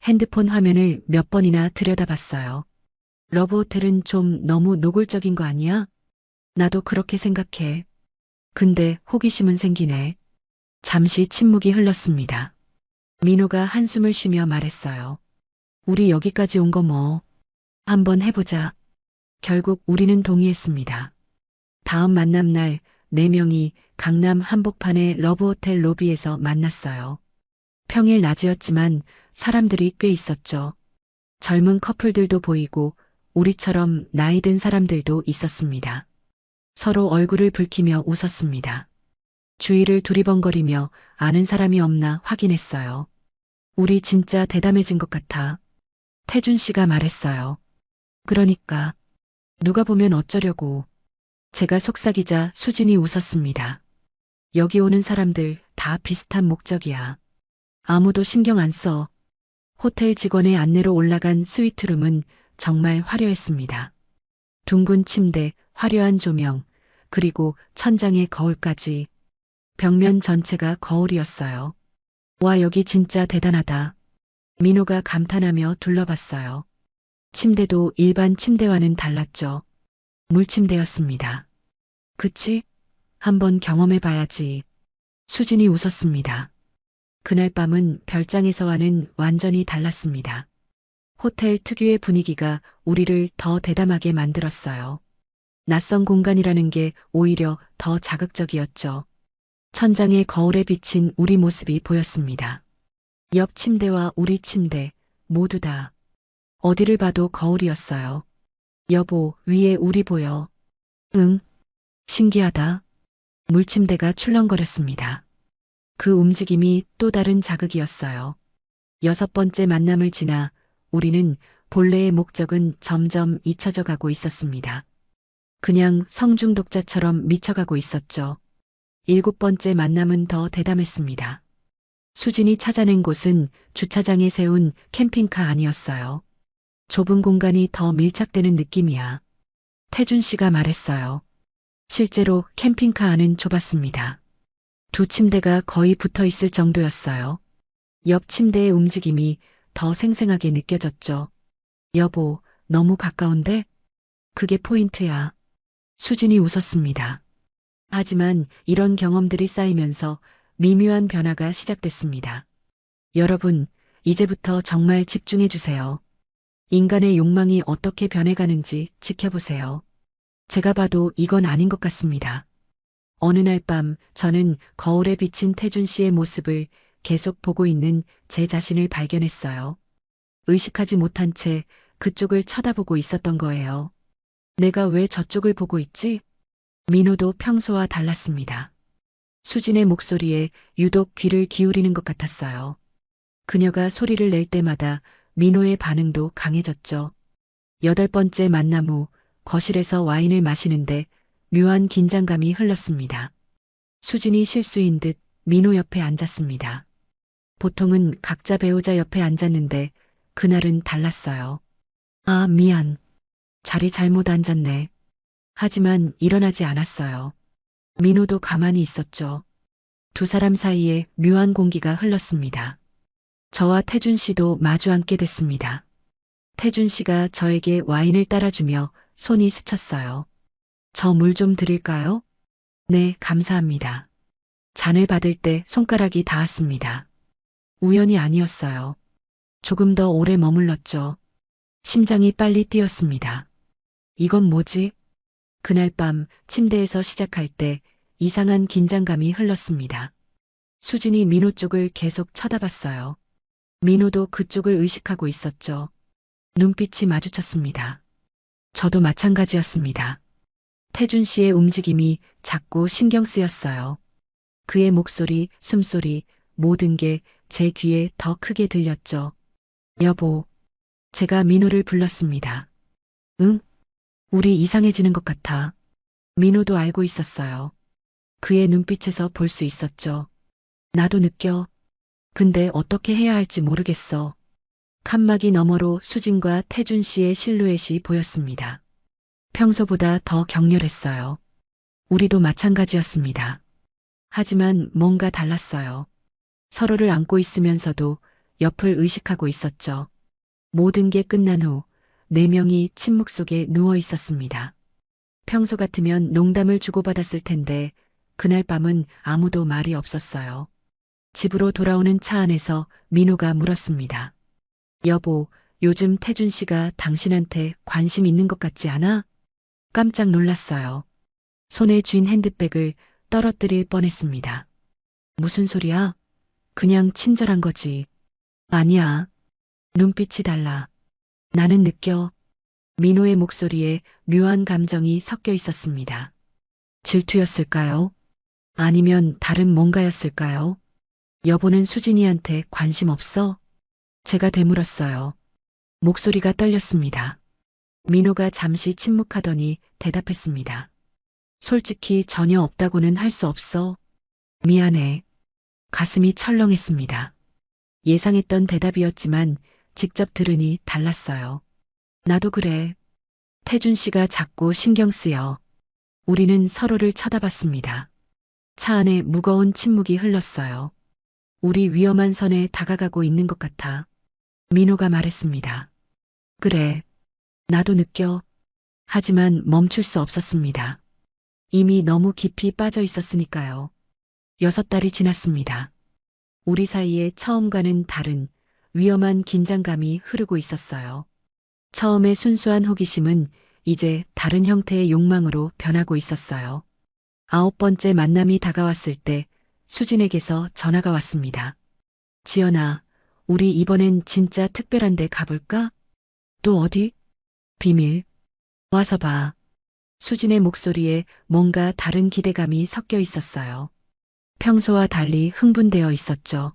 핸드폰 화면을 몇 번이나 들여다봤어요. 러브호텔은 좀 너무 노골적인 거 아니야? 나도 그렇게 생각해. 근데 호기심은 생기네. 잠시 침묵이 흘렀습니다. 민호가 한숨을 쉬며 말했어요. 우리 여기까지 온 거 뭐. 한번 해보자. 결국 우리는 동의했습니다. 다음 만남 날 네 명이 강남 한복판의 러브호텔 로비에서 만났어요. 평일 낮이었지만 사람들이 꽤 있었죠. 젊은 커플들도 보이고 우리처럼 나이 든 사람들도 있었습니다. 서로 얼굴을 붉히며 웃었습니다. 주위를 두리번거리며 아는 사람이 없나 확인했어요. 우리 진짜 대담해진 것 같아. 태준 씨가 말했어요. 그러니까 누가 보면 어쩌려고. 제가 속삭이자 수진이 웃었습니다. 여기 오는 사람들 다 비슷한 목적이야. 아무도 신경 안 써. 호텔 직원의 안내로 올라간 스위트룸은 정말 화려했습니다. 둥근 침대, 화려한 조명, 그리고 천장에 거울까지. 벽면 전체가 거울이었어요. 와, 여기 진짜 대단하다. 민호가 감탄하며 둘러봤어요. 침대도 일반 침대와는 달랐죠. 물침대였습니다. 그치? 한번 경험해봐야지. 수진이 웃었습니다. 그날 밤은 별장에서와는 완전히 달랐습니다. 호텔 특유의 분위기가 우리를 더 대담하게 만들었어요. 낯선 공간이라는 게 오히려 더 자극적이었죠. 천장에 거울에 비친 우리 모습이 보였습니다. 옆 침대와 우리 침대 모두 다 어디를 봐도 거울이었어요. 여보, 위에 우리 보여. 응. 신기하다. 물침대가 출렁거렸습니다. 그 움직임이 또 다른 자극이었어요. 여섯 번째 만남을 지나 우리는 본래의 목적은 점점 잊혀져 가고 있었습니다. 그냥 성중독자처럼 미쳐가고 있었죠. 일곱 번째 만남은 더 대담했습니다. 수진이 찾아낸 곳은 주차장에 세운 캠핑카 아니었어요. 좁은 공간이 더 밀착되는 느낌이야. 태준 씨가 말했어요. 실제로 캠핑카 안은 좁았습니다. 두 침대가 거의 붙어 있을 정도였어요. 옆 침대의 움직임이 더 생생하게 느껴졌죠. 여보, 너무 가까운데? 그게 포인트야. 수진이 웃었습니다. 하지만 이런 경험들이 쌓이면서 미묘한 변화가 시작됐습니다. 여러분, 이제부터 정말 집중해 주세요. 인간의 욕망이 어떻게 변해가는지 지켜보세요. 제가 봐도 이건 아닌 것 같습니다. 어느 날 밤 저는 거울에 비친 태준 씨의 모습을 계속 보고 있는 제 자신을 발견했어요. 의식하지 못한 채 그쪽을 쳐다보고 있었던 거예요. 내가 왜 저쪽을 보고 있지? 민호도 평소와 달랐습니다. 수진의 목소리에 유독 귀를 기울이는 것 같았어요. 그녀가 소리를 낼 때마다 민호의 반응도 강해졌죠. 8번째 만남 후 거실에서 와인을 마시는데 묘한 긴장감이 흘렀습니다. 수진이 실수인 듯 민호 옆에 앉았습니다. 보통은 각자 배우자 옆에 앉았는데 그날은 달랐어요. 아, 미안. 자리 잘못 앉았네. 하지만 일어나지 않았어요. 민호도 가만히 있었죠. 두 사람 사이에 묘한 공기가 흘렀습니다. 저와 태준 씨도 마주 앉게 됐습니다. 태준 씨가 저에게 와인을 따라주며 손이 스쳤어요. 저 물 좀 드릴까요? 네, 감사합니다. 잔을 받을 때 손가락이 닿았습니다. 우연이 아니었어요. 조금 더 오래 머물렀죠. 심장이 빨리 뛰었습니다. 이건 뭐지? 그날 밤 침대에서 시작할 때 이상한 긴장감이 흘렀습니다. 수진이 민호 쪽을 계속 쳐다봤어요. 민호도 그쪽을 의식하고 있었죠. 눈빛이 마주쳤습니다. 저도 마찬가지였습니다. 태준 씨의 움직임이 자꾸 신경 쓰였어요. 그의 목소리, 숨소리, 모든 게 제 귀에 더 크게 들렸죠. 여보, 제가 민호를 불렀습니다. 응? 우리 이상해지는 것 같아. 민호도 알고 있었어요. 그의 눈빛에서 볼 수 있었죠. 나도 느껴. 근데 어떻게 해야 할지 모르겠어. 칸막이 너머로 수진과 태준 씨의 실루엣이 보였습니다. 평소보다 더 격렬했어요. 우리도 마찬가지였습니다. 하지만 뭔가 달랐어요. 서로를 안고 있으면서도 옆을 의식하고 있었죠. 모든 게 끝난 후 4명이 침묵 속에 누워 있었습니다. 평소 같으면 농담을 주고받았을 텐데 그날 밤은 아무도 말이 없었어요. 집으로 돌아오는 차 안에서 민호가 물었습니다. 여보, 요즘 태준 씨가 당신한테 관심 있는 것 같지 않아? 깜짝 놀랐어요. 손에 쥔 핸드백을 떨어뜨릴 뻔했습니다. 무슨 소리야? 그냥 친절한 거지. 아니야. 눈빛이 달라. 나는 느껴. 민호의 목소리에 묘한 감정이 섞여 있었습니다. 질투였을까요? 아니면 다른 뭔가였을까요? 여보는 수진이한테 관심 없어? 제가 되물었어요. 목소리가 떨렸습니다. 민호가 잠시 침묵하더니 대답했습니다. 솔직히 전혀 없다고는 할 수 없어. 미안해. 가슴이 철렁했습니다. 예상했던 대답이었지만 직접 들으니 달랐어요. 나도 그래. 태준 씨가 자꾸 신경 쓰여. 우리는 서로를 쳐다봤습니다. 차 안에 무거운 침묵이 흘렀어요. 우리 위험한 선에 다가가고 있는 것 같아. 민호가 말했습니다. 그래. 나도 느껴. 하지만 멈출 수 없었습니다. 이미 너무 깊이 빠져 있었으니까요. 6달이 지났습니다. 우리 사이에 처음과는 다른 위험한 긴장감이 흐르고 있었어요. 처음의 순수한 호기심은 이제 다른 형태의 욕망으로 변하고 있었어요. 9번째 만남이 다가왔을 때 수진에게서 전화가 왔습니다. 지연아, 우리 이번엔 진짜 특별한 데 가볼까? 또 어디? 비밀. 와서 봐. 수진의 목소리에 뭔가 다른 기대감이 섞여 있었어요. 평소와 달리 흥분되어 있었죠.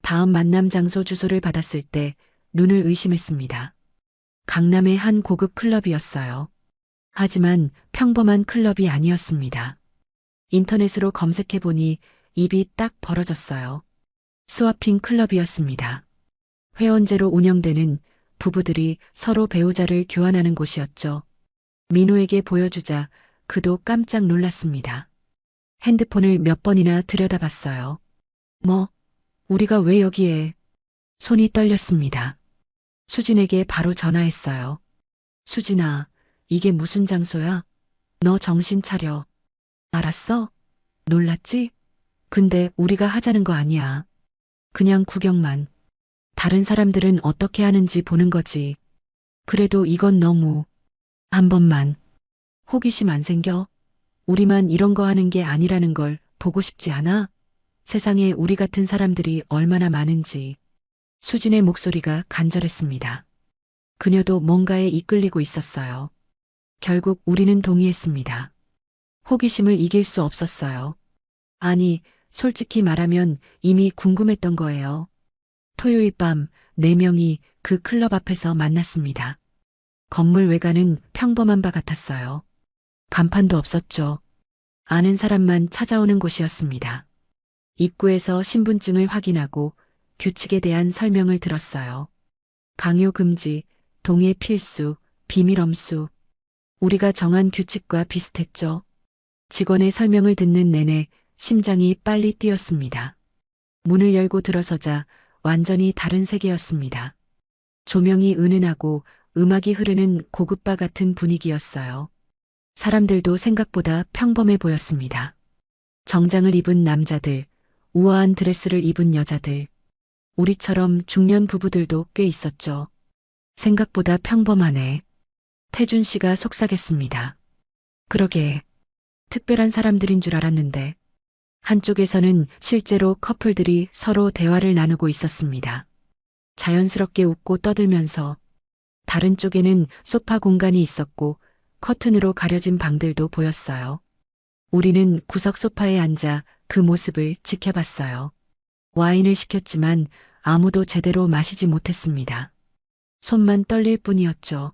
다음 만남 장소 주소를 받았을 때 눈을 의심했습니다. 강남의 한 고급 클럽이었어요. 하지만 평범한 클럽이 아니었습니다. 인터넷으로 검색해보니 입이 딱 벌어졌어요. 스와핑 클럽이었습니다. 회원제로 운영되는 부부들이 서로 배우자를 교환하는 곳이었죠. 민호에게 보여주자 그도 깜짝 놀랐습니다. 핸드폰을 몇 번이나 들여다봤어요. 뭐, 우리가 왜 여기에? 손이 떨렸습니다. 수진에게 바로 전화했어요. 수진아, 이게 무슨 장소야? 너 정신 차려. 알았어? 놀랐지? 근데 우리가 하자는 거 아니야. 그냥 구경만. 다른 사람들은 어떻게 하는지 보는 거지. 그래도 이건 너무. 한 번만. 호기심 안 생겨? 우리만 이런 거 하는 게 아니라는 걸 보고 싶지 않아? 세상에 우리 같은 사람들이 얼마나 많은지. 수진의 목소리가 간절했습니다. 그녀도 뭔가에 이끌리고 있었어요. 결국 우리는 동의했습니다. 호기심을 이길 수 없었어요. 아니, 솔직히 말하면 이미 궁금했던 거예요. 토요일 밤 4명이 그 클럽 앞에서 만났습니다. 건물 외관은 평범한 바 같았어요. 간판도 없었죠. 아는 사람만 찾아오는 곳이었습니다. 입구에서 신분증을 확인하고 규칙에 대한 설명을 들었어요. 강요 금지, 동의 필수, 비밀 엄수. 우리가 정한 규칙과 비슷했죠. 직원의 설명을 듣는 내내 심장이 빨리 뛰었습니다. 문을 열고 들어서자 완전히 다른 세계였습니다. 조명이 은은하고 음악이 흐르는 고급바 같은 분위기였어요. 사람들도 생각보다 평범해 보였습니다. 정장을 입은 남자들, 우아한 드레스를 입은 여자들, 우리처럼 중년 부부들도 꽤 있었죠. 생각보다 평범하네. 태준 씨가 속삭였습니다. 그러게, 특별한 사람들인 줄 알았는데, 한쪽에서는 실제로 커플들이 서로 대화를 나누고 있었습니다. 자연스럽게 웃고 떠들면서, 다른 쪽에는 소파 공간이 있었고 커튼으로 가려진 방들도 보였어요. 우리는 구석 소파에 앉아 그 모습을 지켜봤어요. 와인을 시켰지만 아무도 제대로 마시지 못했습니다. 손만 떨릴 뿐이었죠.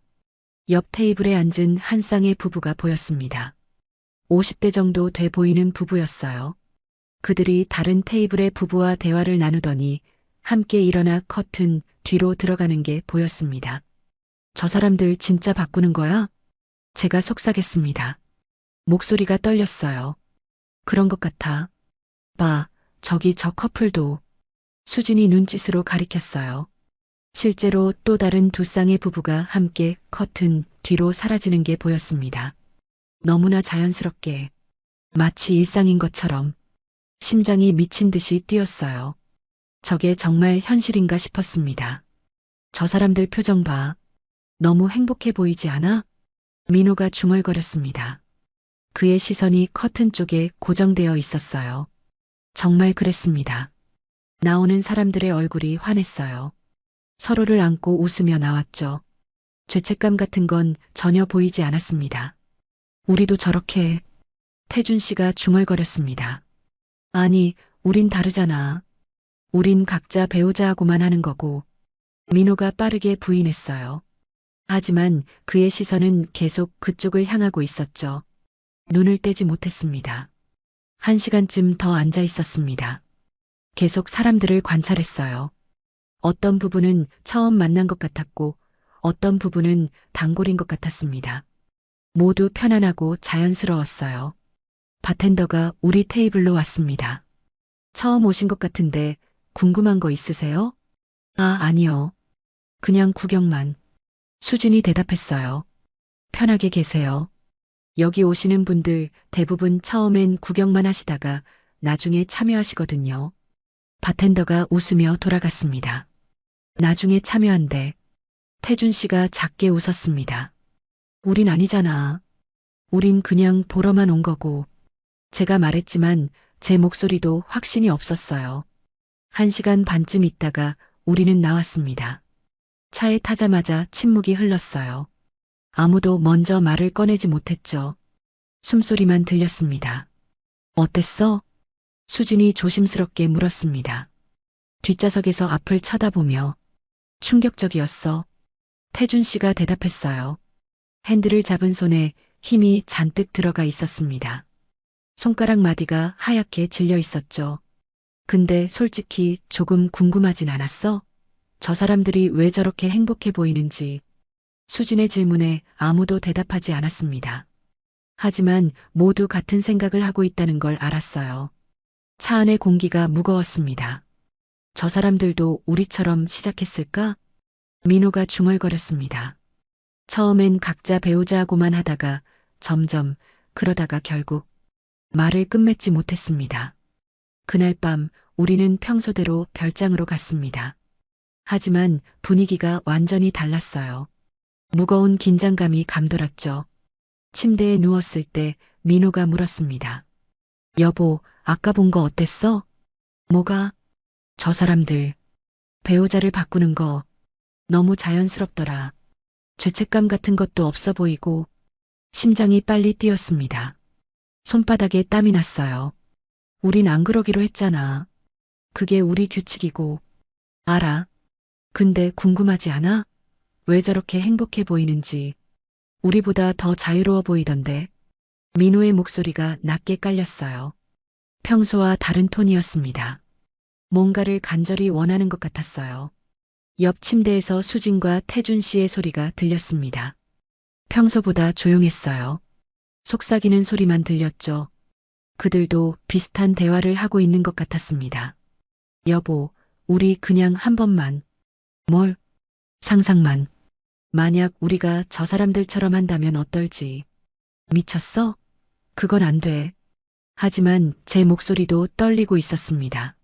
옆 테이블에 앉은 한 쌍의 부부가 보였습니다. 50대 정도 돼 보이는 부부였어요. 그들이 다른 테이블의 부부와 대화를 나누더니 함께 일어나 커튼 뒤로 들어가는 게 보였습니다. 저 사람들 진짜 바꾸는 거야? 제가 속삭였습니다. 목소리가 떨렸어요. 그런 것 같아. 봐, 저기 저 커플도. 수진이 눈짓으로 가리켰어요. 실제로 또 다른 두 쌍의 부부가 함께 커튼 뒤로 사라지는 게 보였습니다. 너무나 자연스럽게, 마치 일상인 것처럼 심장이 미친 듯이 뛰었어요. 저게 정말 현실인가 싶었습니다. 저 사람들 표정 봐. 너무 행복해 보이지 않아? 민호가 중얼거렸습니다. 그의 시선이 커튼 쪽에 고정되어 있었어요. 정말 그랬습니다. 나오는 사람들의 얼굴이 환했어요. 서로를 안고 웃으며 나왔죠. 죄책감 같은 건 전혀 보이지 않았습니다. 우리도 저렇게. 태준 씨가 중얼거렸습니다. 아니, 우린 다르잖아. 우린 각자 배우자하고만 하는 거고. 민호가 빠르게 부인했어요. 하지만 그의 시선은 계속 그쪽을 향하고 있었죠. 눈을 떼지 못했습니다. 1시간쯤 더 앉아 있었습니다. 계속 사람들을 관찰했어요. 어떤 부분은 처음 만난 것 같았고 어떤 부분은 단골인 것 같았습니다. 모두 편안하고 자연스러웠어요. 바텐더가 우리 테이블로 왔습니다. 처음 오신 것 같은데 궁금한 거 있으세요? 아, 아니요. 그냥 구경만. 수진이 대답했어요. 편하게 계세요. 여기 오시는 분들 대부분 처음엔 구경만 하시다가 나중에 참여하시거든요. 바텐더가 웃으며 돌아갔습니다. 나중에 참여한대. 태준 씨가 작게 웃었습니다. 우린 아니잖아. 우린 그냥 보러만 온 거고. 제가 말했지만 제 목소리도 확신이 없었어요. 1시간 반쯤 있다가 우리는 나왔습니다. 차에 타자마자 침묵이 흘렀어요. 아무도 먼저 말을 꺼내지 못했죠. 숨소리만 들렸습니다. 어땠어? 수진이 조심스럽게 물었습니다. 뒷좌석에서 앞을 쳐다보며 충격적이었어. 태준 씨가 대답했어요. 핸들을 잡은 손에 힘이 잔뜩 들어가 있었습니다. 손가락 마디가 하얗게 질려 있었죠. 근데 솔직히 조금 궁금하진 않았어? 저 사람들이 왜 저렇게 행복해 보이는지. 수진의 질문에 아무도 대답하지 않았습니다. 하지만 모두 같은 생각을 하고 있다는 걸 알았어요. 차 안의 공기가 무거웠습니다. 저 사람들도 우리처럼 시작했을까? 민호가 중얼거렸습니다. 처음엔 각자 배우자하고만 하다가 점점 그러다가 결국 말을 끝맺지 못했습니다. 그날 밤 우리는 평소대로 별장으로 갔습니다. 하지만 분위기가 완전히 달랐어요. 무거운 긴장감이 감돌았죠. 침대에 누웠을 때 민호가 물었습니다. 여보, 아까 본 거 어땠어? 뭐가? 저 사람들, 배우자를 바꾸는 거 너무 자연스럽더라. 죄책감 같은 것도 없어 보이고 심장이 빨리 뛰었습니다. 손바닥에 땀이 났어요. 우린 안 그러기로 했잖아. 그게 우리 규칙이고. 알아. 근데 궁금하지 않아? 왜 저렇게 행복해 보이는지. 우리보다 더 자유로워 보이던데. 민호의 목소리가 낮게 깔렸어요. 평소와 다른 톤이었습니다. 뭔가를 간절히 원하는 것 같았어요. 옆 침대에서 수진과 태준 씨의 소리가 들렸습니다. 평소보다 조용했어요. 속삭이는 소리만 들렸죠. 그들도 비슷한 대화를 하고 있는 것 같았습니다. 여보, 우리 그냥 한 번만. 뭘? 상상만. 만약 우리가 저 사람들처럼 한다면 어떨지. 미쳤어? 그건 안 돼. 하지만 제 목소리도 떨리고 있었습니다.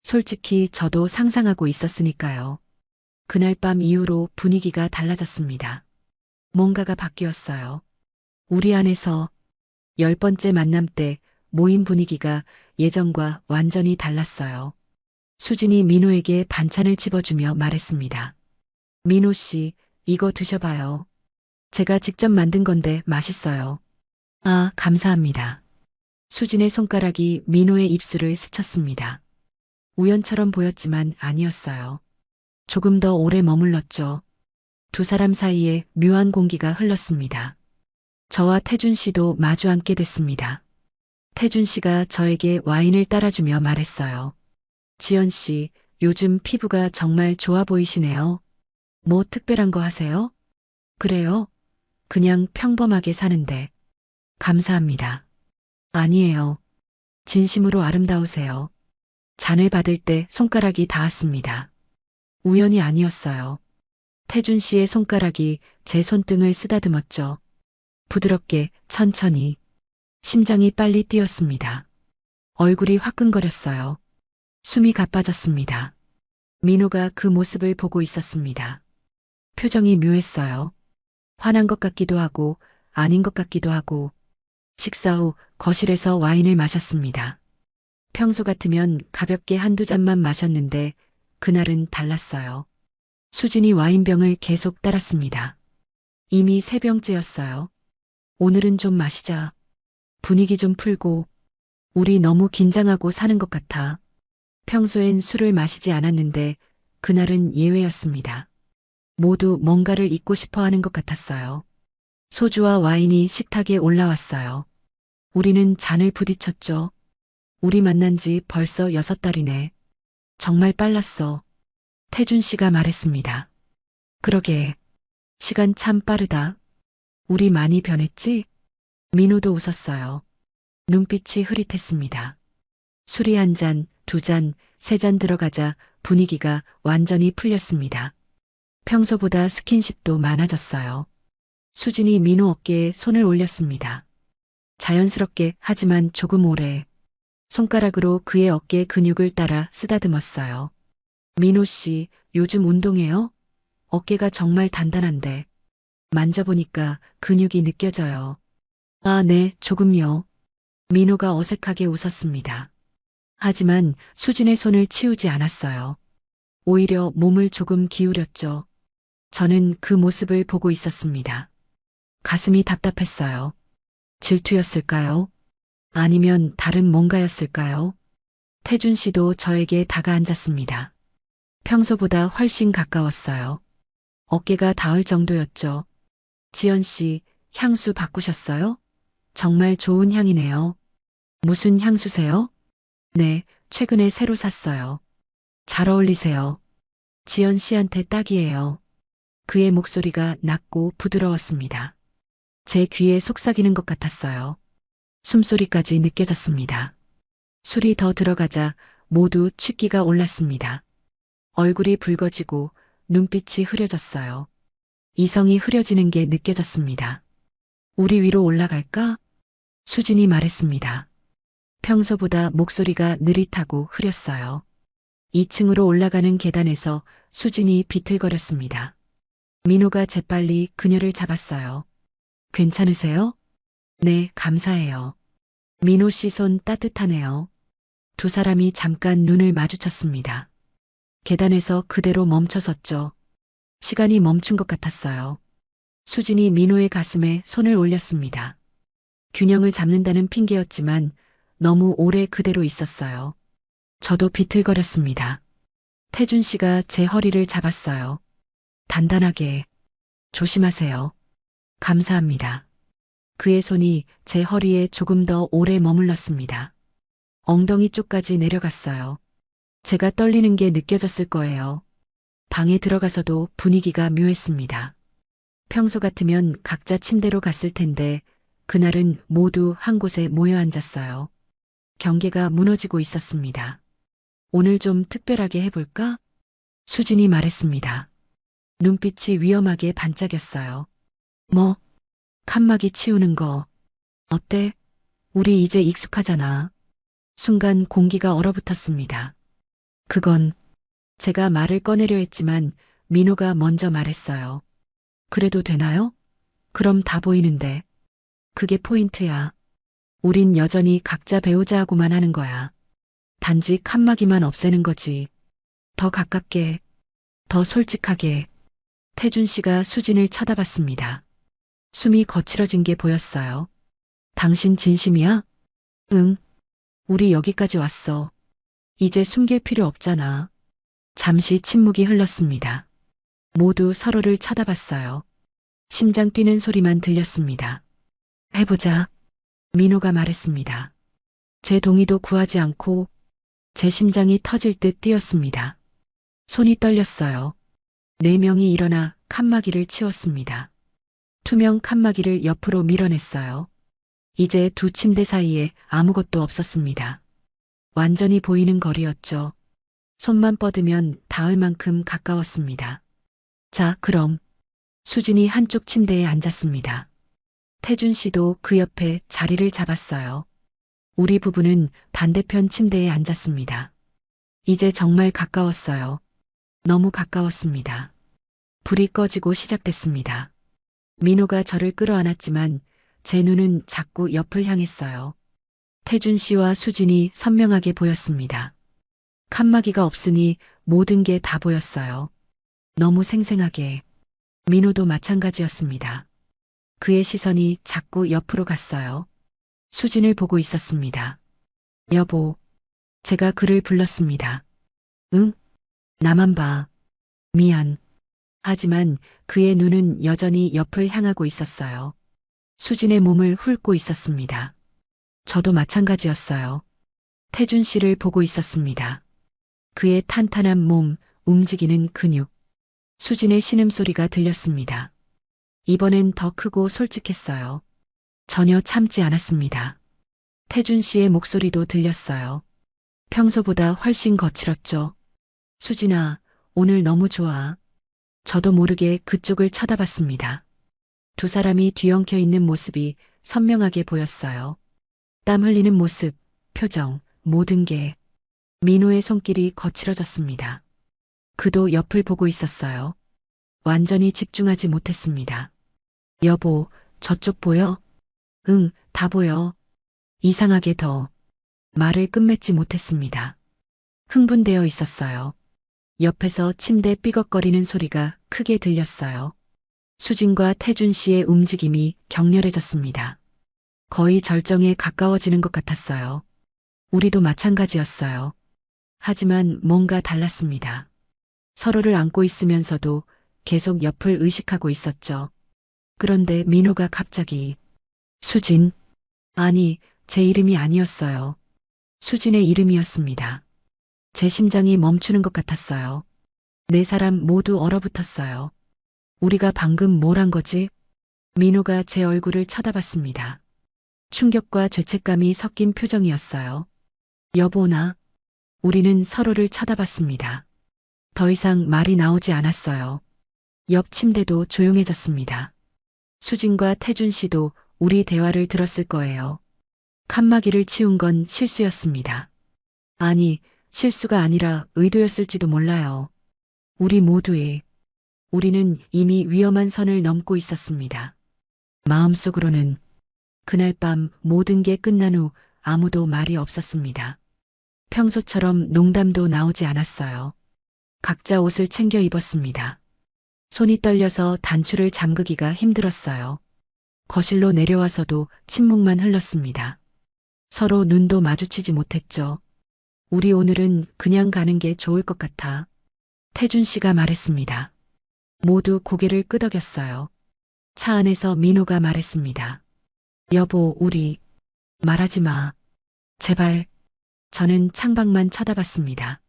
솔직히 저도 상상하고 있었으니까요. 그날 밤 이후로 분위기가 달라졌습니다. 뭔가가 바뀌었어요. 우리 안에서 10번째 만남 때 모임 분위기가 예전과 완전히 달랐어요. 수진이 민호에게 반찬을 집어주며 말했습니다. 민호 씨, 이거 드셔봐요. 제가 직접 만든 건데 맛있어요. 아, 감사합니다. 수진의 손가락이 민호의 입술을 스쳤습니다. 우연처럼 보였지만 아니었어요. 조금 더 오래 머물렀죠. 두 사람 사이에 묘한 공기가 흘렀습니다. 저와 태준 씨도 마주 앉게 됐습니다. 태준 씨가 저에게 와인을 따라주며 말했어요. 지연 씨, 요즘 피부가 정말 좋아 보이시네요. 뭐 특별한 거 하세요? 그래요? 그냥 평범하게 사는데. 감사합니다. 아니에요. 진심으로 아름다우세요. 잔을 받을 때 손가락이 닿았습니다. 우연이 아니었어요. 태준 씨의 손가락이 제 손등을 쓰다듬었죠. 부드럽게, 천천히. 심장이 빨리 뛰었습니다. 얼굴이 화끈거렸어요. 숨이 가빠졌습니다. 민호가 그 모습을 보고 있었습니다. 표정이 묘했어요. 화난 것 같기도 하고, 아닌 것 같기도 하고. 식사 후 거실에서 와인을 마셨습니다. 평소 같으면 가볍게 한두 잔만 마셨는데, 그날은 달랐어요. 수진이 와인병을 계속 따랐습니다. 이미 3병째였어요. 오늘은 좀 마시자. 분위기 좀 풀고. 우리 너무 긴장하고 사는 것 같아. 평소엔 술을 마시지 않았는데 그날은 예외였습니다. 모두 뭔가를 잊고 싶어 하는 것 같았어요. 소주와 와인이 식탁에 올라왔어요. 우리는 잔을 부딪혔죠. 우리 만난 지 벌써 6달이네. 정말 빨랐어. 태준 씨가 말했습니다. 그러게. 시간 참 빠르다. 우리 많이 변했지? 민호도 웃었어요. 눈빛이 흐릿했습니다. 술이 한 잔, 2잔, 3잔 들어가자 분위기가 완전히 풀렸습니다. 평소보다 스킨십도 많아졌어요. 수진이 민호 어깨에 손을 올렸습니다. 자연스럽게 하지만 조금 오래. 손가락으로 그의 어깨 근육을 따라 쓰다듬었어요. 민호 씨, 요즘 운동해요? 어깨가 정말 단단한데. 만져보니까 근육이 느껴져요. 아, 네, 조금요. 민호가 어색하게 웃었습니다. 하지만 수진의 손을 치우지 않았어요. 오히려 몸을 조금 기울였죠. 저는 그 모습을 보고 있었습니다. 가슴이 답답했어요. 질투였을까요? 아니면 다른 뭔가였을까요? 태준 씨도 저에게 다가앉았습니다. 평소보다 훨씬 가까웠어요. 어깨가 닿을 정도였죠. 지연 씨, 향수 바꾸셨어요? 정말 좋은 향이네요. 무슨 향수세요? 네, 최근에 새로 샀어요. 잘 어울리세요. 지연 씨한테 딱이에요. 그의 목소리가 낮고 부드러웠습니다. 제 귀에 속삭이는 것 같았어요. 숨소리까지 느껴졌습니다. 술이 더 들어가자 모두 취기가 올랐습니다. 얼굴이 붉어지고 눈빛이 흐려졌어요. 이성이 흐려지는 게 느껴졌습니다. 우리 위로 올라갈까? 수진이 말했습니다. 평소보다 목소리가 느릿하고 흐렸어요. 2층으로 올라가는 계단에서 수진이 비틀거렸습니다. 민호가 재빨리 그녀를 잡았어요. 괜찮으세요? 네, 감사해요. 민호 씨 손 따뜻하네요. 두 사람이 잠깐 눈을 마주쳤습니다. 계단에서 그대로 멈춰섰죠. 시간이 멈춘 것 같았어요. 수진이 민호의 가슴에 손을 올렸습니다. 균형을 잡는다는 핑계였지만 너무 오래 그대로 있었어요. 저도 비틀거렸습니다. 태준 씨가 제 허리를 잡았어요. 단단하게. 조심하세요. 감사합니다. 그의 손이 제 허리에 조금 더 오래 머물렀습니다. 엉덩이 쪽까지 내려갔어요. 제가 떨리는 게 느껴졌을 거예요. 방에 들어가서도 분위기가 묘했습니다. 평소 같으면 각자 침대로 갔을 텐데 그날은 모두 한 곳에 모여 앉았어요. 경계가 무너지고 있었습니다. 오늘 좀 특별하게 해볼까? 수진이 말했습니다. 눈빛이 위험하게 반짝였어요. 뭐? 칸막이 치우는 거. 어때? 우리 이제 익숙하잖아. 순간 공기가 얼어붙었습니다. 그건 제가 말을 꺼내려 했지만 민호가 먼저 말했어요. 그래도 되나요? 그럼 다 보이는데. 그게 포인트야. 우린 여전히 각자 배우자하고만 하는 거야. 단지 칸막이만 없애는 거지. 더 가깝게, 더 솔직하게. 태준 씨가 수진을 쳐다봤습니다. 숨이 거칠어진 게 보였어요. 당신 진심이야? 응. 우리 여기까지 왔어. 이제 숨길 필요 없잖아. 잠시 침묵이 흘렀습니다. 모두 서로를 쳐다봤어요. 심장 뛰는 소리만 들렸습니다. 해보자. 민호가 말했습니다. 제 동의도 구하지 않고 제 심장이 터질 듯 뛰었습니다. 손이 떨렸어요. 4명이 일어나 칸막이를 치웠습니다. 투명 칸막이를 옆으로 밀어냈어요. 이제 두 침대 사이에 아무것도 없었습니다. 완전히 보이는 거리였죠. 손만 뻗으면 닿을 만큼 가까웠습니다. 자, 그럼. 수진이 한쪽 침대에 앉았습니다. 태준 씨도 그 옆에 자리를 잡았어요. 우리 부부는 반대편 침대에 앉았습니다. 이제 정말 가까웠어요. 너무 가까웠습니다. 불이 꺼지고 시작됐습니다. 민호가 저를 끌어안았지만 제 눈은 자꾸 옆을 향했어요. 태준 씨와 수진이 선명하게 보였습니다. 칸막이가 없으니 모든 게 다 보였어요. 너무 생생하게. 민호도 마찬가지였습니다. 그의 시선이 자꾸 옆으로 갔어요. 수진을 보고 있었습니다. 여보, 제가 그를 불렀습니다. 응? 나만 봐. 미안. 하지만 그의 눈은 여전히 옆을 향하고 있었어요. 수진의 몸을 훑고 있었습니다. 저도 마찬가지였어요. 태준 씨를 보고 있었습니다. 그의 탄탄한 몸, 움직이는 근육. 수진의 신음소리가 들렸습니다. 이번엔 더 크고 솔직했어요. 전혀 참지 않았습니다. 태준 씨의 목소리도 들렸어요. 평소보다 훨씬 거칠었죠. 수진아, 오늘 너무 좋아. 저도 모르게 그쪽을 쳐다봤습니다. 두 사람이 뒤엉켜 있는 모습이 선명하게 보였어요. 땀 흘리는 모습, 표정, 모든 게. 민호의 손길이 거칠어졌습니다. 그도 옆을 보고 있었어요. 완전히 집중하지 못했습니다. 여보, 저쪽 보여? 응, 다 보여. 이상하게 더. 말을 끝맺지 못했습니다. 흥분되어 있었어요. 옆에서 침대 삐걱거리는 소리가 크게 들렸어요. 수진과 태준 씨의 움직임이 격렬해졌습니다. 거의 절정에 가까워지는 것 같았어요. 우리도 마찬가지였어요. 하지만 뭔가 달랐습니다. 서로를 안고 있으면서도 계속 옆을 의식하고 있었죠. 그런데 민호가 갑자기 수진. 아니, 제 이름이 아니었어요. 수진의 이름이었습니다. 제 심장이 멈추는 것 같았어요. 네 사람 모두 얼어붙었어요. 우리가 방금 뭘 한 거지? 민호가 제 얼굴을 쳐다봤습니다. 충격과 죄책감이 섞인 표정이었어요. 여보나. 우리는 서로를 쳐다봤습니다. 더 이상 말이 나오지 않았어요. 옆 침대도 조용해졌습니다. 수진과 태준 씨도 우리 대화를 들었을 거예요. 칸막이를 치운 건 실수였습니다. 아니, 실수가 아니라 의도였을지도 몰라요. 우리는 이미 위험한 선을 넘고 있었습니다. 마음속으로는 그날 밤 모든 게 끝난 후 아무도 말이 없었습니다. 평소처럼 농담도 나오지 않았어요. 각자 옷을 챙겨 입었습니다. 손이 떨려서 단추를 잠그기가 힘들었어요. 거실로 내려와서도 침묵만 흘렀습니다. 서로 눈도 마주치지 못했죠. 우리 오늘은 그냥 가는 게 좋을 것 같아. 태준 씨가 말했습니다. 모두 고개를 끄덕였어요. 차 안에서 민호가 말했습니다. 여보, 우리 말하지 마. 제발. 저는 창밖만 쳐다봤습니다.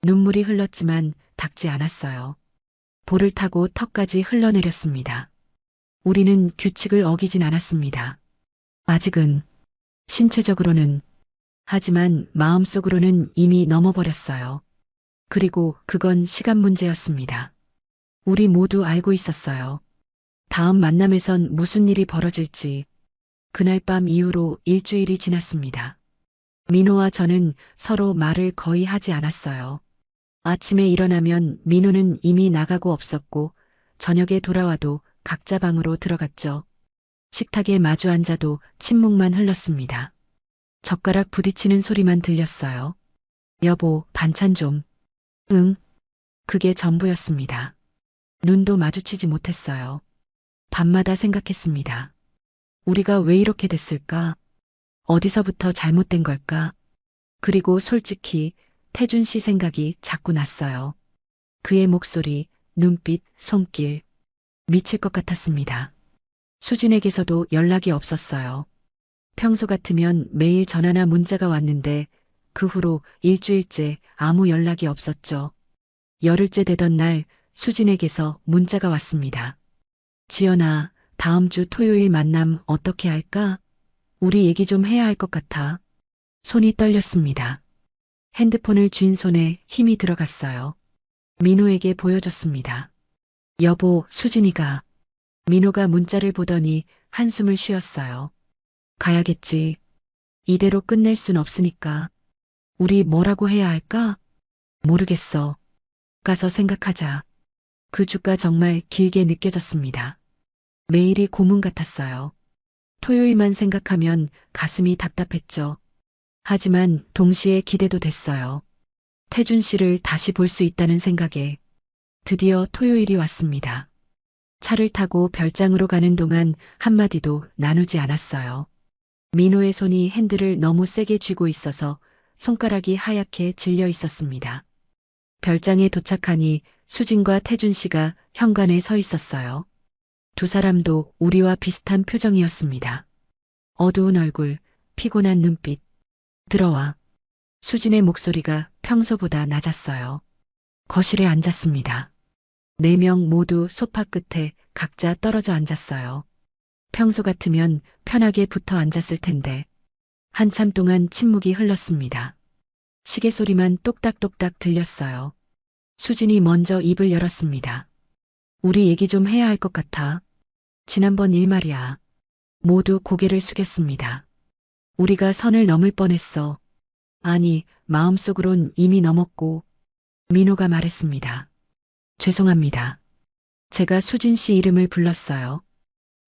눈물이 흘렀지만 닦지 않았어요. 볼을 타고 턱까지 흘러내렸습니다. 우리는 규칙을 어기진 않았습니다. 아직은, 신체적으로는, 하지만 마음속으로는 이미 넘어버렸어요. 그리고 그건 시간 문제였습니다. 우리 모두 알고 있었어요. 다음 만남에선 무슨 일이 벌어질지. 그날 밤 이후로 일주일이 지났습니다. 민호와 저는 서로 말을 거의 하지 않았어요. 아침에 일어나면 민호는 이미 나가고 없었고 저녁에 돌아와도 각자 방으로 들어갔죠. 식탁에 마주 앉아도 침묵만 흘렀습니다. 젓가락 부딪히는 소리만 들렸어요. 여보, 반찬 좀. 응. 그게 전부였습니다. 눈도 마주치지 못했어요. 밤마다 생각했습니다. 우리가 왜 이렇게 됐을까? 어디서부터 잘못된 걸까? 그리고 솔직히 태준 씨 생각이 자꾸 났어요. 그의 목소리, 눈빛, 손길. 미칠 것 같았습니다. 수진에게서도 연락이 없었어요. 평소 같으면 매일 전화나 문자가 왔는데 그 후로 일주일째 아무 연락이 없었죠. 열흘째 되던 날 수진에게서 문자가 왔습니다. 지연아, 다음 주 토요일 만남 어떻게 할까? 우리 얘기 좀 해야 할 것 같아. 손이 떨렸습니다. 핸드폰을 쥔 손에 힘이 들어갔어요. 민호에게 보여줬습니다. 여보, 수진이가. 민호가 문자를 보더니 한숨을 쉬었어요. 가야겠지. 이대로 끝낼 순 없으니까. 우리 뭐라고 해야 할까? 모르겠어. 가서 생각하자. 그 주가 정말 길게 느껴졌습니다. 매일이 고문 같았어요. 토요일만 생각하면 가슴이 답답했죠. 하지만 동시에 기대도 됐어요. 태준 씨를 다시 볼 수 있다는 생각에 드디어 토요일이 왔습니다. 차를 타고 별장으로 가는 동안 한마디도 나누지 않았어요. 민호의 손이 핸들을 너무 세게 쥐고 있어서 손가락이 하얗게 질려 있었습니다. 별장에 도착하니 수진과 태준 씨가 현관에 서 있었어요. 두 사람도 우리와 비슷한 표정이었습니다. 어두운 얼굴, 피곤한 눈빛. 들어와. 수진의 목소리가 평소보다 낮았어요. 거실에 앉았습니다. 4명 모두 소파 끝에 각자 떨어져 앉았어요. 평소 같으면 편하게 붙어 앉았을 텐데 한참 동안 침묵이 흘렀습니다. 시계 소리만 똑딱똑딱 들렸어요. 수진이 먼저 입을 열었습니다. 우리 얘기 좀 해야 할 것 같아. 지난번 일 말이야. 모두 고개를 숙였습니다. 우리가 선을 넘을 뻔했어. 아니, 마음속으론 이미 넘었고. 민호가 말했습니다. 죄송합니다. 제가 수진 씨 이름을 불렀어요.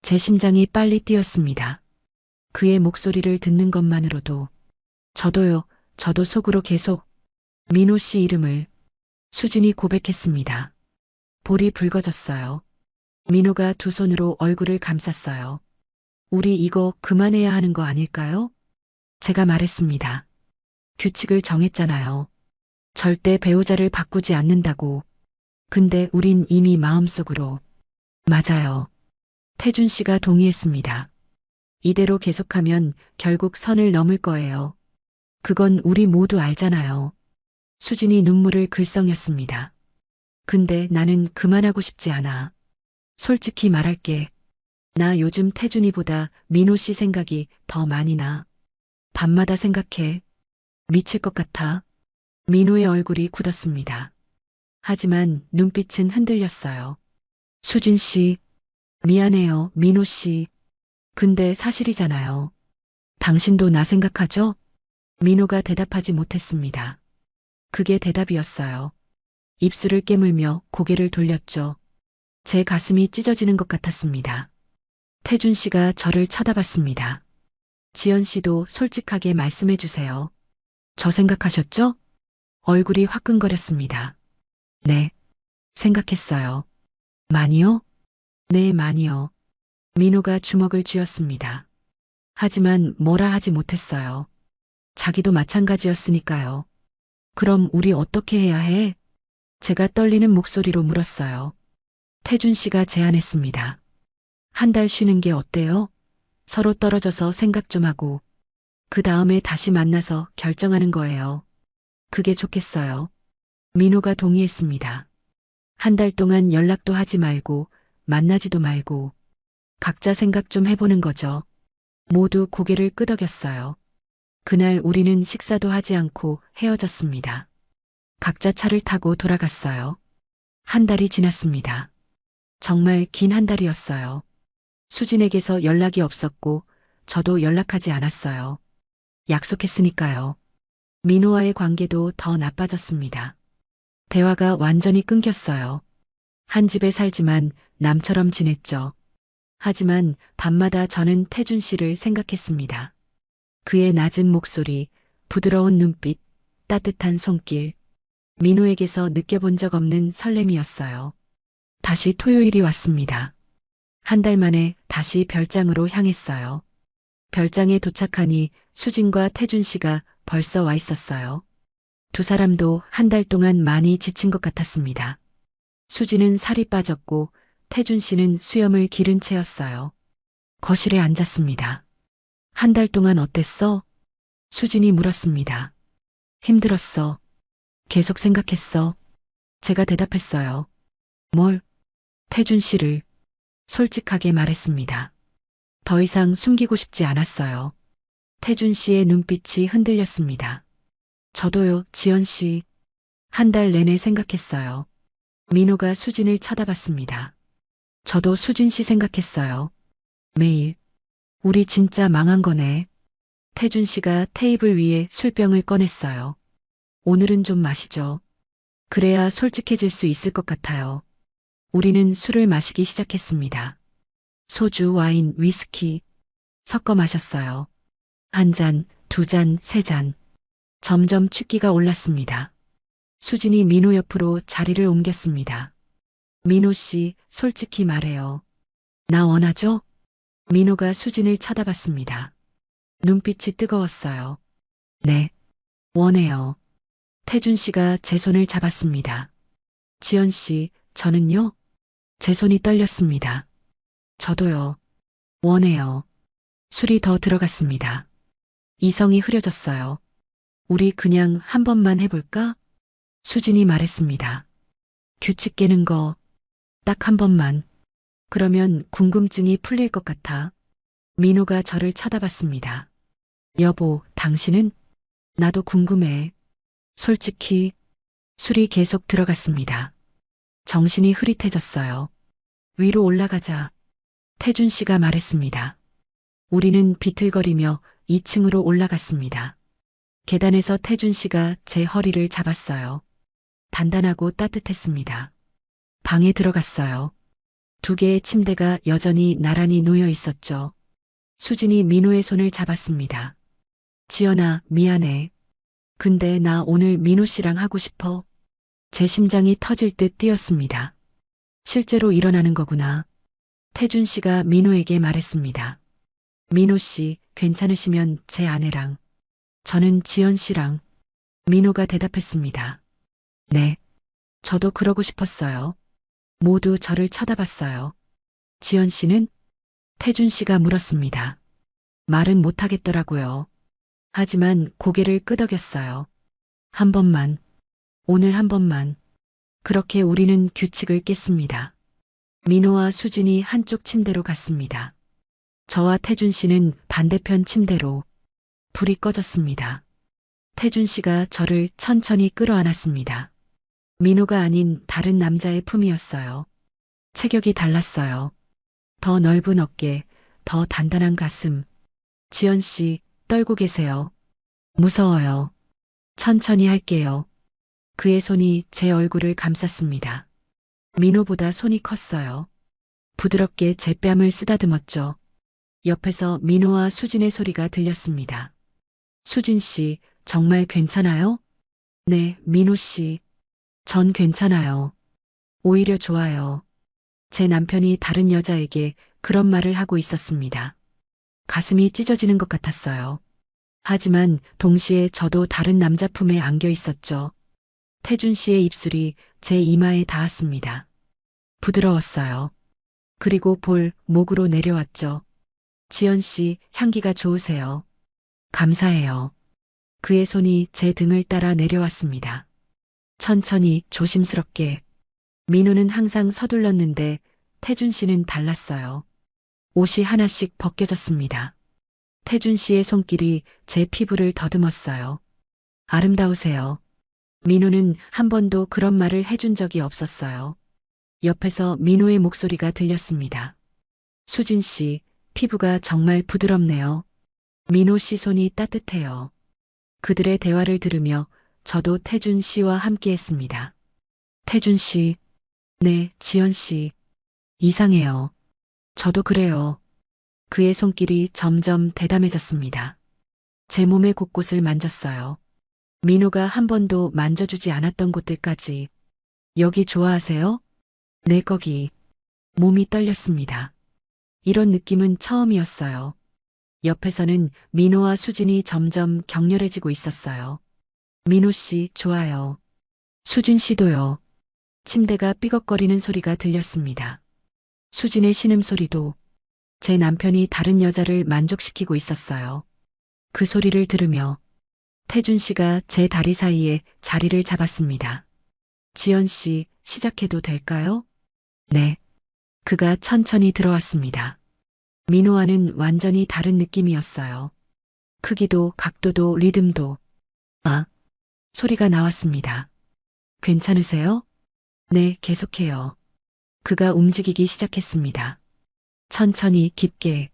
제 심장이 빨리 뛰었습니다. 그의 목소리를 듣는 것만으로도. 저도 속으로 계속 민호 씨 이름을. 수진이 고백했습니다. 볼이 붉어졌어요. 민호가 두 손으로 얼굴을 감쌌어요. 우리 이거 그만해야 하는 거 아닐까요? 제가 말했습니다. 규칙을 정했잖아요. 절대 배우자를 바꾸지 않는다고. 근데 우린 이미 마음속으로. 맞아요. 태준 씨가 동의했습니다. 이대로 계속하면 결국 선을 넘을 거예요. 그건 우리 모두 알잖아요. 수진이 눈물을 글썽였습니다. 근데 나는 그만하고 싶지 않아. 솔직히 말할게. 나 요즘 태준이보다 민호 씨 생각이 더 많이 나. 밤마다 생각해. 미칠 것 같아. 민호의 얼굴이 굳었습니다. 하지만 눈빛은 흔들렸어요. 수진 씨, 미안해요, 민호 씨. 근데 사실이잖아요. 당신도 나 생각하죠? 민호가 대답하지 못했습니다. 그게 대답이었어요. 입술을 깨물며 고개를 돌렸죠. 제 가슴이 찢어지는 것 같았습니다. 태준 씨가 저를 쳐다봤습니다. 지연 씨도 솔직하게 말씀해 주세요. 저 생각하셨죠? 얼굴이 화끈거렸습니다. 네, 생각했어요. 많이요? 네, 많이요. 민호가 주먹을 쥐었습니다. 하지만 뭐라 하지 못했어요. 자기도 마찬가지였으니까요. 그럼 우리 어떻게 해야 해? 제가 떨리는 목소리로 물었어요. 태준 씨가 제안했습니다. 한 달 쉬는 게 어때요? 서로 떨어져서 생각 좀 하고, 그 다음에 다시 만나서 결정하는 거예요. 그게 좋겠어요. 민호가 동의했습니다. 한 달 동안 연락도 하지 말고, 만나지도 말고, 각자 생각 좀 해보는 거죠. 모두 고개를 끄덕였어요. 그날 우리는 식사도 하지 않고 헤어졌습니다. 각자 차를 타고 돌아갔어요. 한 달이 지났습니다. 정말 긴 한 달이었어요. 수진에게서 연락이 없었고, 저도 연락하지 않았어요. 약속했으니까요. 민호와의 관계도 더 나빠졌습니다. 대화가 완전히 끊겼어요. 한 집에 살지만 남처럼 지냈죠. 하지만 밤마다 저는 태준 씨를 생각했습니다. 그의 낮은 목소리, 부드러운 눈빛, 따뜻한 손길, 민호에게서 느껴본 적 없는 설렘이었어요. 다시 토요일이 왔습니다. 한 달 만에 다시 별장으로 향했어요. 별장에 도착하니 수진과 태준 씨가 벌써 와 있었어요. 두 사람도 한 달 동안 많이 지친 것 같았습니다. 수진은 살이 빠졌고 태준 씨는 수염을 기른 채였어요. 거실에 앉았습니다. 한 달 동안 어땠어? 수진이 물었습니다. 힘들었어. 계속 생각했어. 제가 대답했어요. 뭘? 태준 씨를 솔직하게 말했습니다. 더 이상 숨기고 싶지 않았어요. 태준 씨의 눈빛이 흔들렸습니다. 저도요, 지연 씨. 한 달 내내 생각했어요. 민호가 수진을 쳐다봤습니다. 저도 수진 씨 생각했어요. 매일. 우리 진짜 망한 거네. 태준 씨가 테이블 위에 술병을 꺼냈어요. 오늘은 좀 마시죠. 그래야 솔직해질 수 있을 것 같아요. 우리는 술을 마시기 시작했습니다. 소주, 와인, 위스키 섞어 마셨어요. 한 잔, 두 잔, 세 잔. 점점 취기가 올랐습니다. 수진이 민호 옆으로 자리를 옮겼습니다. 민호 씨, 솔직히 말해요. 나 원하죠? 민호가 수진을 쳐다봤습니다. 눈빛이 뜨거웠어요. 네, 원해요. 태준 씨가 제 손을 잡았습니다. 지연 씨, 저는요? 제 손이 떨렸습니다. 저도요. 원해요. 술이 더 들어갔습니다. 이성이 흐려졌어요. 우리 그냥 한 번만 해볼까? 수진이 말했습니다. 규칙 깨는 거, 딱 한 번만. 그러면 궁금증이 풀릴 것 같아. 민호가 저를 쳐다봤습니다. 여보, 당신은? 나도 궁금해. 솔직히, 술이 계속 들어갔습니다. 정신이 흐릿해졌어요. 위로 올라가자. 태준 씨가 말했습니다. 우리는 비틀거리며 2층으로 올라갔습니다. 계단에서 태준 씨가 제 허리를 잡았어요. 단단하고 따뜻했습니다. 방에 들어갔어요. 두 개의 침대가 여전히 나란히 놓여 있었죠. 수진이 민호의 손을 잡았습니다. 지연아, 미안해. 근데 나 오늘 민호 씨랑 하고 싶어. 제 심장이 터질 듯 뛰었습니다. 실제로 일어나는 거구나. 태준 씨가 민호에게 말했습니다. 민호 씨, 괜찮으시면 제 아내랑, 저는 지연 씨랑. 민호가 대답했습니다. 네, 저도 그러고 싶었어요. 모두 저를 쳐다봤어요. 지연 씨는? 태준 씨가 물었습니다. 말은 못하겠더라고요. 하지만 고개를 끄덕였어요. 한 번만, 오늘 한 번만. 그렇게 우리는 규칙을 깼습니다. 민호와 수진이 한쪽 침대로 갔습니다. 저와 태준 씨는 반대편 침대로. 불이 꺼졌습니다. 태준 씨가 저를 천천히 끌어안았습니다. 민호가 아닌 다른 남자의 품이었어요. 체격이 달랐어요. 더 넓은 어깨, 더 단단한 가슴. 지연 씨, 떨고 계세요. 무서워요. 천천히 할게요. 그의 손이 제 얼굴을 감쌌습니다. 민호보다 손이 컸어요. 부드럽게 제 뺨을 쓰다듬었죠. 옆에서 민호와 수진의 소리가 들렸습니다. 수진 씨, 정말 괜찮아요? 네, 민호 씨. 전 괜찮아요. 오히려 좋아요. 제 남편이 다른 여자에게 그런 말을 하고 있었습니다. 가슴이 찢어지는 것 같았어요. 하지만 동시에 저도 다른 남자 품에 안겨 있었죠. 태준 씨의 입술이 제 이마에 닿았습니다. 부드러웠어요. 그리고 볼 목으로 내려왔죠. 지연 씨, 향기가 좋으세요. 감사해요. 그의 손이 제 등을 따라 내려왔습니다. 천천히 조심스럽게. 민호는 항상 서둘렀는데 태준 씨는 달랐어요. 옷이 하나씩 벗겨졌습니다. 태준 씨의 손길이 제 피부를 더듬었어요. 아름다우세요. 민호는 한 번도 그런 말을 해준 적이 없었어요. 옆에서 민호의 목소리가 들렸습니다. 수진 씨, 피부가 정말 부드럽네요. 민호 씨 손이 따뜻해요. 그들의 대화를 들으며 저도 태준 씨와 함께 했습니다. 태준 씨, 네, 지연 씨. 이상해요. 저도 그래요. 그의 손길이 점점 대담해졌습니다. 제 몸의 곳곳을 만졌어요. 민호가 한 번도 만져주지 않았던 곳들까지. 여기 좋아하세요? 네, 거기. 몸이 떨렸습니다. 이런 느낌은 처음이었어요. 옆에서는 민호와 수진이 점점 격렬해지고 있었어요. 민호 씨, 좋아요. 수진 씨도요. 침대가 삐걱거리는 소리가 들렸습니다. 수진의 신음소리도. 제 남편이 다른 여자를 만족시키고 있었어요. 그 소리를 들으며 태준 씨가 제 다리 사이에 자리를 잡았습니다. 지연 씨, 시작해도 될까요? 네. 그가 천천히 들어왔습니다. 민호와는 완전히 다른 느낌이었어요. 크기도, 각도도, 리듬도. 아, 소리가 나왔습니다. 괜찮으세요? 네, 계속해요. 그가 움직이기 시작했습니다. 천천히, 깊게.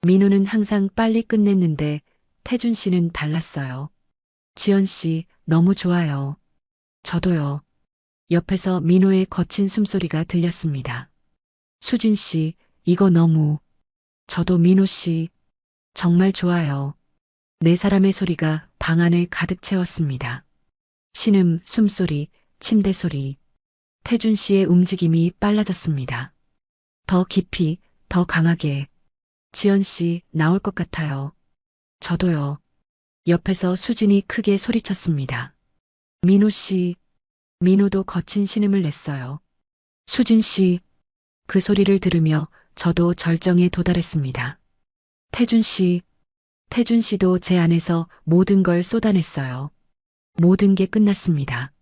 민호는 항상 빨리 끝냈는데 태준 씨는 달랐어요. 지연 씨, 너무 좋아요. 저도요. 옆에서 민호의 거친 숨소리가 들렸습니다. 수진 씨, 이거 너무. 저도 민호 씨, 정말 좋아요. 네 사람의 소리가 방 안을 가득 채웠습니다. 신음, 숨소리, 침대 소리. 태준 씨의 움직임이 빨라졌습니다. 더 깊이, 더 강하게. 지연 씨, 나올 것 같아요. 저도요. 옆에서 수진이 크게 소리쳤습니다. 민호 씨. 민호도 거친 신음을 냈어요. 수진 씨. 그 소리를 들으며 저도 절정에 도달했습니다. 태준 씨. 태준 씨도 제 안에서 모든 걸 쏟아냈어요. 모든 게 끝났습니다.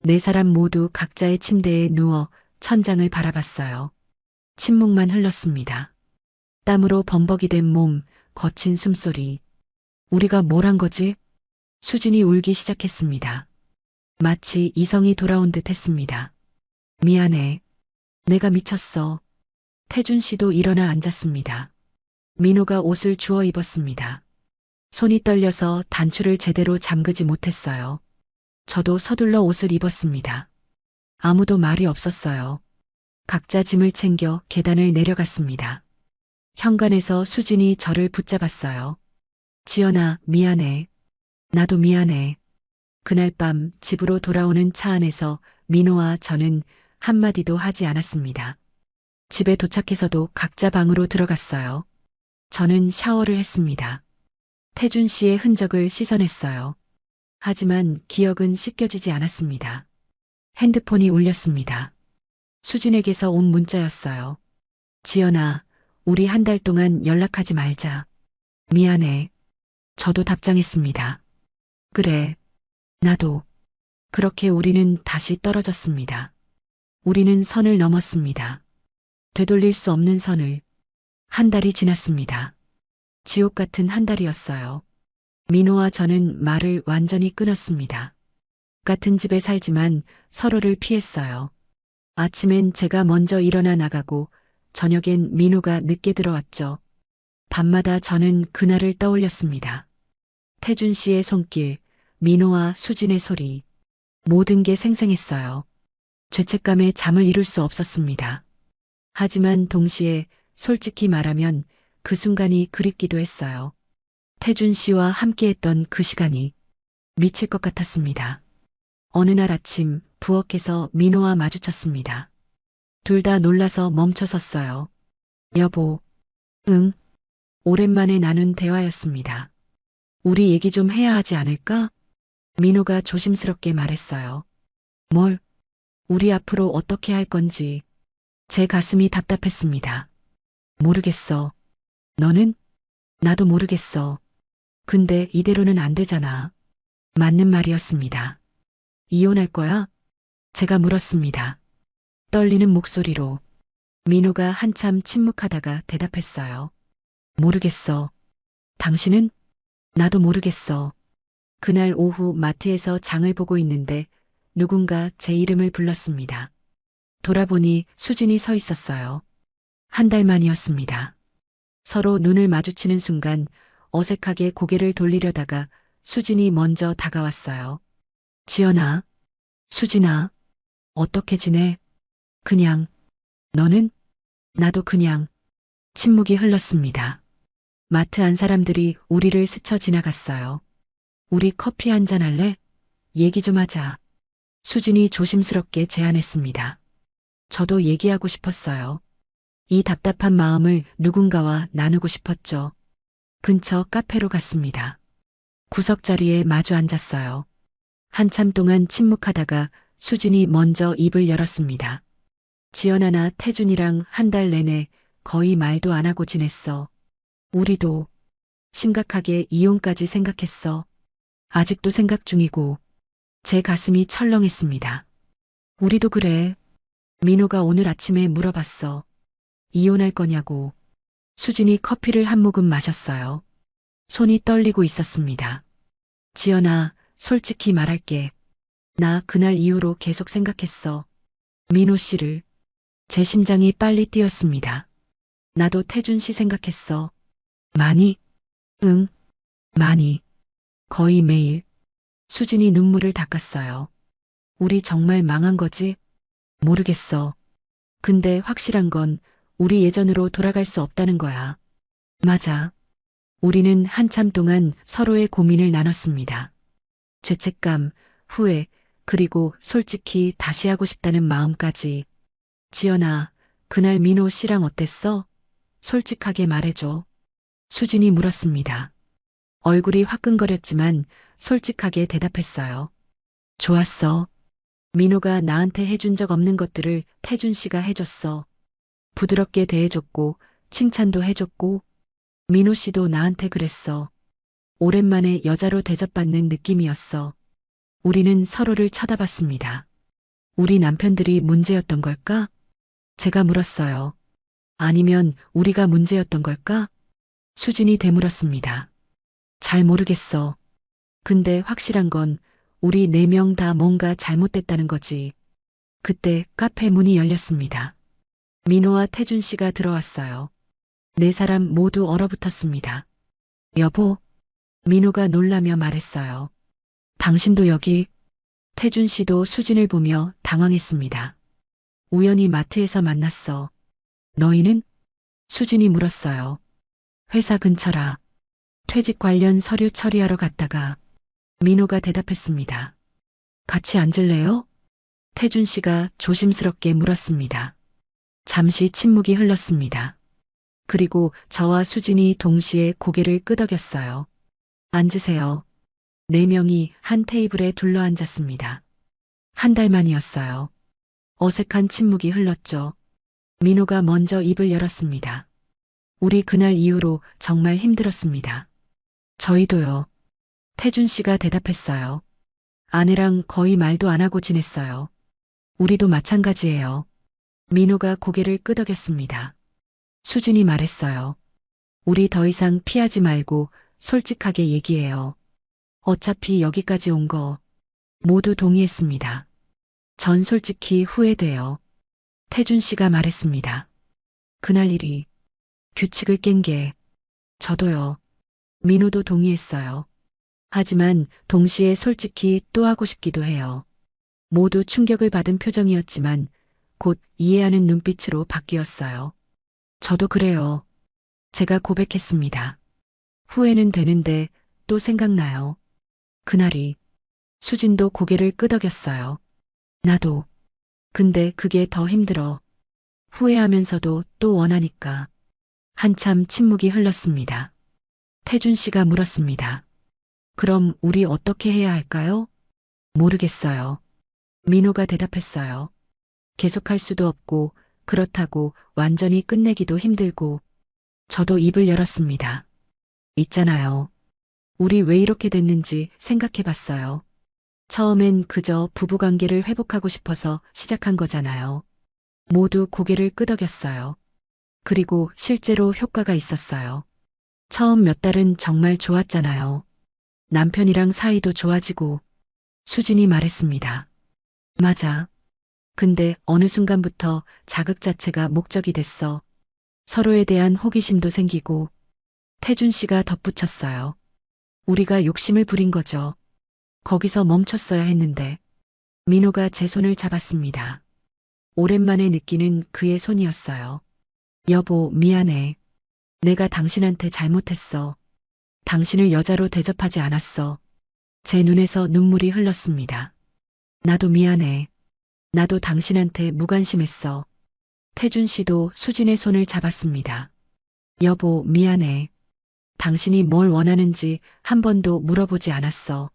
네 사람 모두 각자의 침대에 누워 천장을 바라봤어요. 침묵만 흘렀습니다. 땀으로 범벅이 된 몸, 거친 숨소리. 우리가 뭘 한 거지? 수진이 울기 시작했습니다. 마치 이성이 돌아온 듯 했습니다. 미안해. 내가 미쳤어. 태준 씨도 일어나 앉았습니다. 민호가 옷을 주워 입었습니다. 손이 떨려서 단추를 제대로 잠그지 못했어요. 저도 서둘러 옷을 입었습니다. 아무도 말이 없었어요. 각자 짐을 챙겨 계단을 내려갔습니다. 현관에서 수진이 저를 붙잡았어요. 지연아, 미안해. 나도 미안해. 그날 밤 집으로 돌아오는 차 안에서 민호와 저는 한마디도 하지 않았습니다. 집에 도착해서도 각자 방으로 들어갔어요. 저는 샤워를 했습니다. 태준 씨의 흔적을 씻어냈어요. 하지만 기억은 씻겨지지 않았습니다. 핸드폰이 울렸습니다. 수진에게서 온 문자였어요. 지연아, 우리 한 달 동안 연락하지 말자. 미안해. 저도 답장했습니다. 그래. 나도. 그렇게 우리는 다시 떨어졌습니다. 우리는 선을 넘었습니다. 되돌릴 수 없는 선을. 한 달이 지났습니다. 지옥 같은 한 달이었어요. 민호와 저는 말을 완전히 끊었습니다. 같은 집에 살지만 서로를 피했어요. 아침엔 제가 먼저 일어나 나가고 저녁엔 민호가 늦게 들어왔죠. 밤마다 저는 그날을 떠올렸습니다. 태준 씨의 손길, 민호와 수진의 소리. 모든 게 생생했어요. 죄책감에 잠을 이룰 수 없었습니다. 하지만 동시에 솔직히 말하면 그 순간이 그립기도 했어요. 태준 씨와 함께했던 그 시간이 미칠 것 같았습니다. 어느 날 아침 부엌에서 민호와 마주쳤습니다. 둘 다 놀라서 멈춰 섰어요. 여보, 응. 오랜만에 나눈 대화였습니다. 우리 얘기 좀 해야 하지 않을까? 민호가 조심스럽게 말했어요. 뭘? 우리 앞으로 어떻게 할 건지. 제 가슴이 답답했습니다. 모르겠어. 너는? 나도 모르겠어. 근데 이대로는 안 되잖아. 맞는 말이었습니다. 이혼할 거야? 제가 물었습니다. 떨리는 목소리로. 민호가 한참 침묵하다가 대답했어요. 모르겠어. 당신은? 나도 모르겠어. 그날 오후 마트에서 장을 보고 있는데 누군가 제 이름을 불렀습니다. 돌아보니 수진이 서 있었어요. 한 달 만이었습니다. 서로 눈을 마주치는 순간 어색하게 고개를 돌리려다가 수진이 먼저 다가왔어요. 지연아, 수진아, 어떻게 지내? 그냥, 너는? 나도 그냥. 침묵이 흘렀습니다. 마트 안 사람들이 우리를 스쳐 지나갔어요. 우리 커피 한잔 할래? 얘기 좀 하자. 수진이 조심스럽게 제안했습니다. 저도 얘기하고 싶었어요. 이 답답한 마음을 누군가와 나누고 싶었죠. 근처 카페로 갔습니다. 구석자리에 마주 앉았어요. 한참 동안 침묵하다가 수진이 먼저 입을 열었습니다. 지연아나 태준이랑 한 달 내내 거의 말도 안 하고 지냈어. 우리도 심각하게 이혼까지 생각했어. 아직도 생각 중이고 제 가슴이 철렁했습니다. 우리도 그래. 민호가 오늘 아침에 물어봤어. 이혼할 거냐고. 수진이 커피를 한 모금 마셨어요. 손이 떨리고 있었습니다. 지연아, 솔직히 말할게. 나 그날 이후로 계속 생각했어. 민호 씨를. 제 심장이 빨리 뛰었습니다. 나도 태준 씨 생각했어. 많이? 응, 많이. 거의 매일. 수진이 눈물을 닦았어요. 우리 정말 망한 거지? 모르겠어. 근데 확실한 건 우리 예전으로 돌아갈 수 없다는 거야. 맞아. 우리는 한참 동안 서로의 고민을 나눴습니다. 죄책감, 후회, 그리고 솔직히 다시 하고 싶다는 마음까지. 지연아, 그날 민호 씨랑 어땠어? 솔직하게 말해줘. 수진이 물었습니다. 얼굴이 화끈거렸지만 솔직하게 대답했어요. 좋았어. 민호가 나한테 해준 적 없는 것들을 태준 씨가 해줬어. 부드럽게 대해줬고, 칭찬도 해줬고, 민호 씨도 나한테 그랬어. 오랜만에 여자로 대접받는 느낌이었어. 우리는 서로를 쳐다봤습니다. 우리 남편들이 문제였던 걸까? 제가 물었어요. 아니면 우리가 문제였던 걸까? 수진이 되물었습니다. 잘 모르겠어. 근데 확실한 건 우리 네 명 다 뭔가 잘못됐다는 거지. 그때 카페 문이 열렸습니다. 민호와 태준 씨가 들어왔어요. 네 사람 모두 얼어붙었습니다. 여보, 민호가 놀라며 말했어요. 당신도 여기. 태준 씨도 수진을 보며 당황했습니다. 우연히 마트에서 만났어. 너희는? 수진이 물었어요. 회사 근처라. 퇴직 관련 서류 처리하러 갔다가 민호가 대답했습니다. 같이 앉을래요? 태준 씨가 조심스럽게 물었습니다. 잠시 침묵이 흘렀습니다. 그리고 저와 수진이 동시에 고개를 끄덕였어요. 앉으세요. 네 명이 한 테이블에 둘러앉았습니다. 한 달 만이었어요. 어색한 침묵이 흘렀죠. 민호가 먼저 입을 열었습니다. 우리 그날 이후로 정말 힘들었습니다. 저희도요. 태준 씨가 대답했어요. 아내랑 거의 말도 안 하고 지냈어요. 우리도 마찬가지예요. 민호가 고개를 끄덕였습니다. 수진이 말했어요. 우리 더 이상 피하지 말고 솔직하게 얘기해요. 어차피 여기까지 온 거 모두 동의했습니다. 전 솔직히 후회돼요. 태준 씨가 말했습니다. 그날 일이 규칙을 깬 게 저도요. 민호도 동의했어요. 하지만 동시에 솔직히 또 하고 싶기도 해요. 모두 충격을 받은 표정이었지만 곧 이해하는 눈빛으로 바뀌었어요. 저도 그래요. 제가 고백했습니다. 후회는 되는데 또 생각나요. 그날이 수진도 고개를 끄덕였어요. 나도. 근데 그게 더 힘들어. 후회하면서도 또 원하니까. 한참 침묵이 흘렀습니다. 태준 씨가 물었습니다. 그럼 우리 어떻게 해야 할까요? 모르겠어요. 민호가 대답했어요. 계속할 수도 없고, 그렇다고 완전히 끝내기도 힘들고, 저도 입을 열었습니다. 있잖아요. 우리 왜 이렇게 됐는지 생각해 봤어요. 처음엔 그저 부부관계를 회복하고 싶어서 시작한 거잖아요. 모두 고개를 끄덕였어요. 그리고 실제로 효과가 있었어요. 처음 몇 달은 정말 좋았잖아요. 남편이랑 사이도 좋아지고, 수진이 말했습니다. 맞아. 근데 어느 순간부터 자극 자체가 목적이 됐어. 서로에 대한 호기심도 생기고, 태준 씨가 덧붙였어요. 우리가 욕심을 부린 거죠. 거기서 멈췄어야 했는데, 민호가 제 손을 잡았습니다. 오랜만에 느끼는 그의 손이었어요. 여보, 미안해. 내가 당신한테 잘못했어. 당신을 여자로 대접하지 않았어. 제 눈에서 눈물이 흘렀습니다. 나도 미안해. 나도 당신한테 무관심했어. 태준 씨도 수진의 손을 잡았습니다. 여보, 미안해. 당신이 뭘 원하는지 한 번도 물어보지 않았어.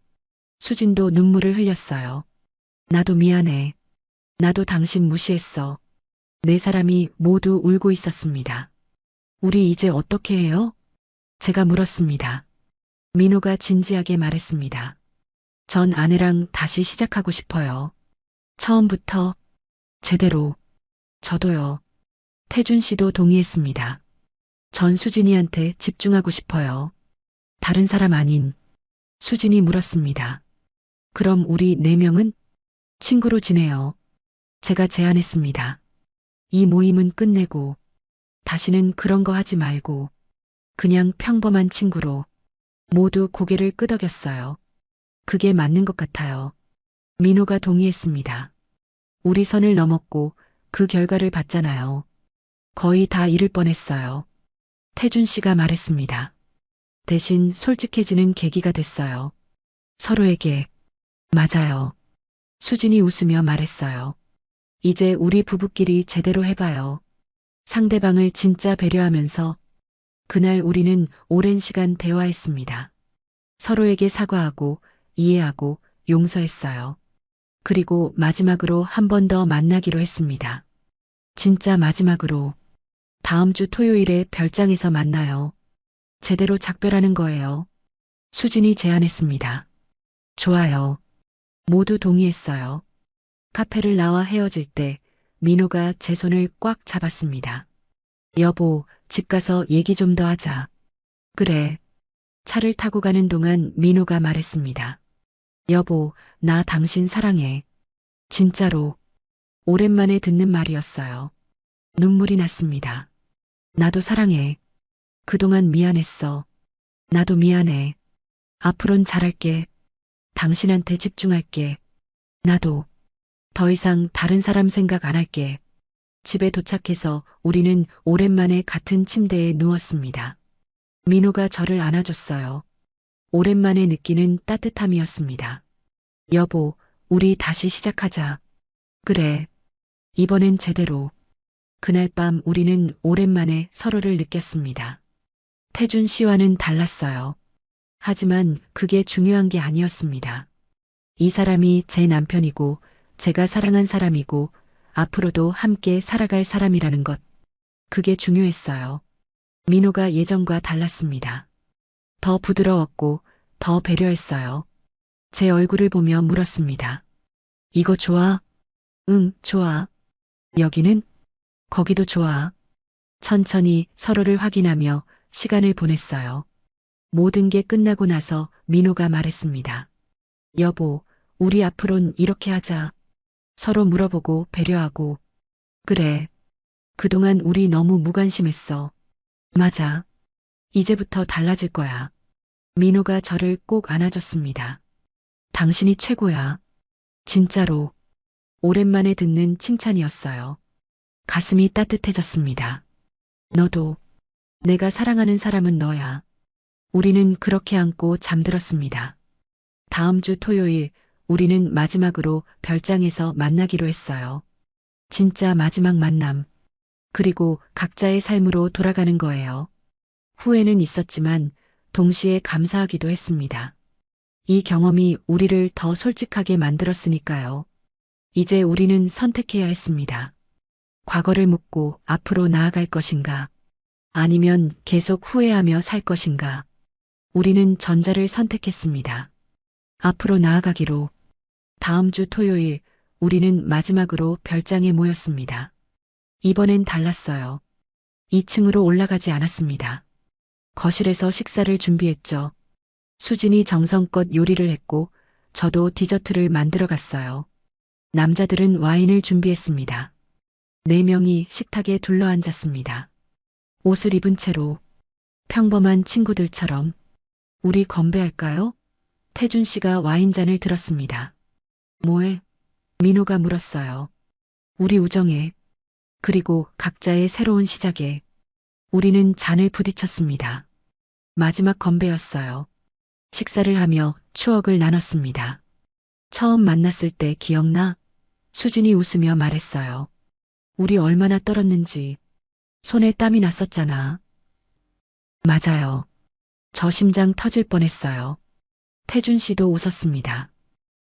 수진도 눈물을 흘렸어요. 나도 미안해. 나도 당신 무시했어. 네 사람이 모두 울고 있었습니다. 우리 이제 어떻게 해요? 제가 물었습니다. 민호가 진지하게 말했습니다. 전 아내랑 다시 시작하고 싶어요. 처음부터 제대로. 저도요. 태준 씨도 동의했습니다. 전 수진이한테 집중하고 싶어요. 다른 사람 아닌. 수진이 물었습니다. 그럼 우리 네 명은 친구로 지내요. 제가 제안했습니다. 이 모임은 끝내고 다시는 그런 거 하지 말고 그냥 평범한 친구로. 모두 고개를 끄덕였어요. 그게 맞는 것 같아요. 민호가 동의했습니다. 우리 선을 넘었고 그 결과를 봤잖아요. 거의 다 잃을 뻔했어요. 태준 씨가 말했습니다. 대신 솔직해지는 계기가 됐어요. 서로에게. 맞아요. 수진이 웃으며 말했어요. 이제 우리 부부끼리 제대로 해봐요. 상대방을 진짜 배려하면서. 그날 우리는 오랜 시간 대화했습니다. 서로에게 사과하고 이해하고 용서했어요. 그리고 마지막으로 한 번 더 만나기로 했습니다. 진짜 마지막으로. 다음 주 토요일에 별장에서 만나요. 제대로 작별하는 거예요. 수진이 제안했습니다. 좋아요. 모두 동의했어요. 카페를 나와 헤어질 때 민호가 제 손을 꽉 잡았습니다. 여보, 집 가서 얘기 좀 더 하자. 그래. 차를 타고 가는 동안 민호가 말했습니다. 여보, 나 당신 사랑해. 진짜로. 오랜만에 듣는 말이었어요. 눈물이 났습니다. 나도 사랑해. 그동안 미안했어. 나도 미안해. 앞으론 잘할게. 당신한테 집중할게. 나도. 더 이상 다른 사람 생각 안 할게. 집에 도착해서 우리는 오랜만에 같은 침대에 누웠습니다. 민호가 저를 안아줬어요. 오랜만에 느끼는 따뜻함이었습니다. 여보, 우리 다시 시작하자. 그래. 이번엔 제대로. 그날 밤 우리는 오랜만에 서로를 느꼈습니다. 태준 씨와는 달랐어요. 하지만 그게 중요한 게 아니었습니다. 이 사람이 제 남편이고 제가 사랑한 사람이고 앞으로도 함께 살아갈 사람이라는 것. 그게 중요했어요. 민호가 예전과 달랐습니다. 더 부드러웠고 더 배려했어요. 제 얼굴을 보며 물었습니다. 이거 좋아? 응, 좋아. 여기는? 거기도 좋아. 천천히 서로를 확인하며 시간을 보냈어요. 모든 게 끝나고 나서 민호가 말했습니다. 여보, 우리 앞으론 이렇게 하자. 서로 물어보고 배려하고. 그래. 그동안 우리 너무 무관심했어. 맞아. 이제부터 달라질 거야. 민호가 저를 꼭 안아줬습니다. 당신이 최고야. 진짜로. 오랜만에 듣는 칭찬이었어요. 가슴이 따뜻해졌습니다. 너도 내가 사랑하는 사람은 너야. 우리는 그렇게 안고 잠들었습니다. 다음 주 토요일 우리는 마지막으로 별장에서 만나기로 했어요. 진짜 마지막 만남. 그리고 각자의 삶으로 돌아가는 거예요. 후회는 있었지만 동시에 감사하기도 했습니다. 이 경험이 우리를 더 솔직하게 만들었으니까요. 이제 우리는 선택해야 했습니다. 과거를 묻고 앞으로 나아갈 것인가? 아니면 계속 후회하며 살 것인가? 우리는 전자를 선택했습니다. 앞으로 나아가기로. 다음 주 토요일 우리는 마지막으로 별장에 모였습니다. 이번엔 달랐어요. 2층으로 올라가지 않았습니다. 거실에서 식사를 준비했죠. 수진이 정성껏 요리를 했고 저도 디저트를 만들어 갔어요. 남자들은 와인을 준비했습니다. 4명이 식탁에 둘러앉았습니다. 옷을 입은 채로 평범한 친구들처럼 우리 건배할까요? 태준 씨가 와인잔을 들었습니다. 뭐해? 민호가 물었어요. 우리 우정에, 그리고 각자의 새로운 시작에. 우리는 잔을 부딪혔습니다. 마지막 건배였어요. 식사를 하며 추억을 나눴습니다. 처음 만났을 때 기억나? 수진이 웃으며 말했어요. 우리 얼마나 떨었는지. 손에 땀이 났었잖아. 맞아요. 저 심장 터질 뻔했어요. 태준 씨도 웃었습니다.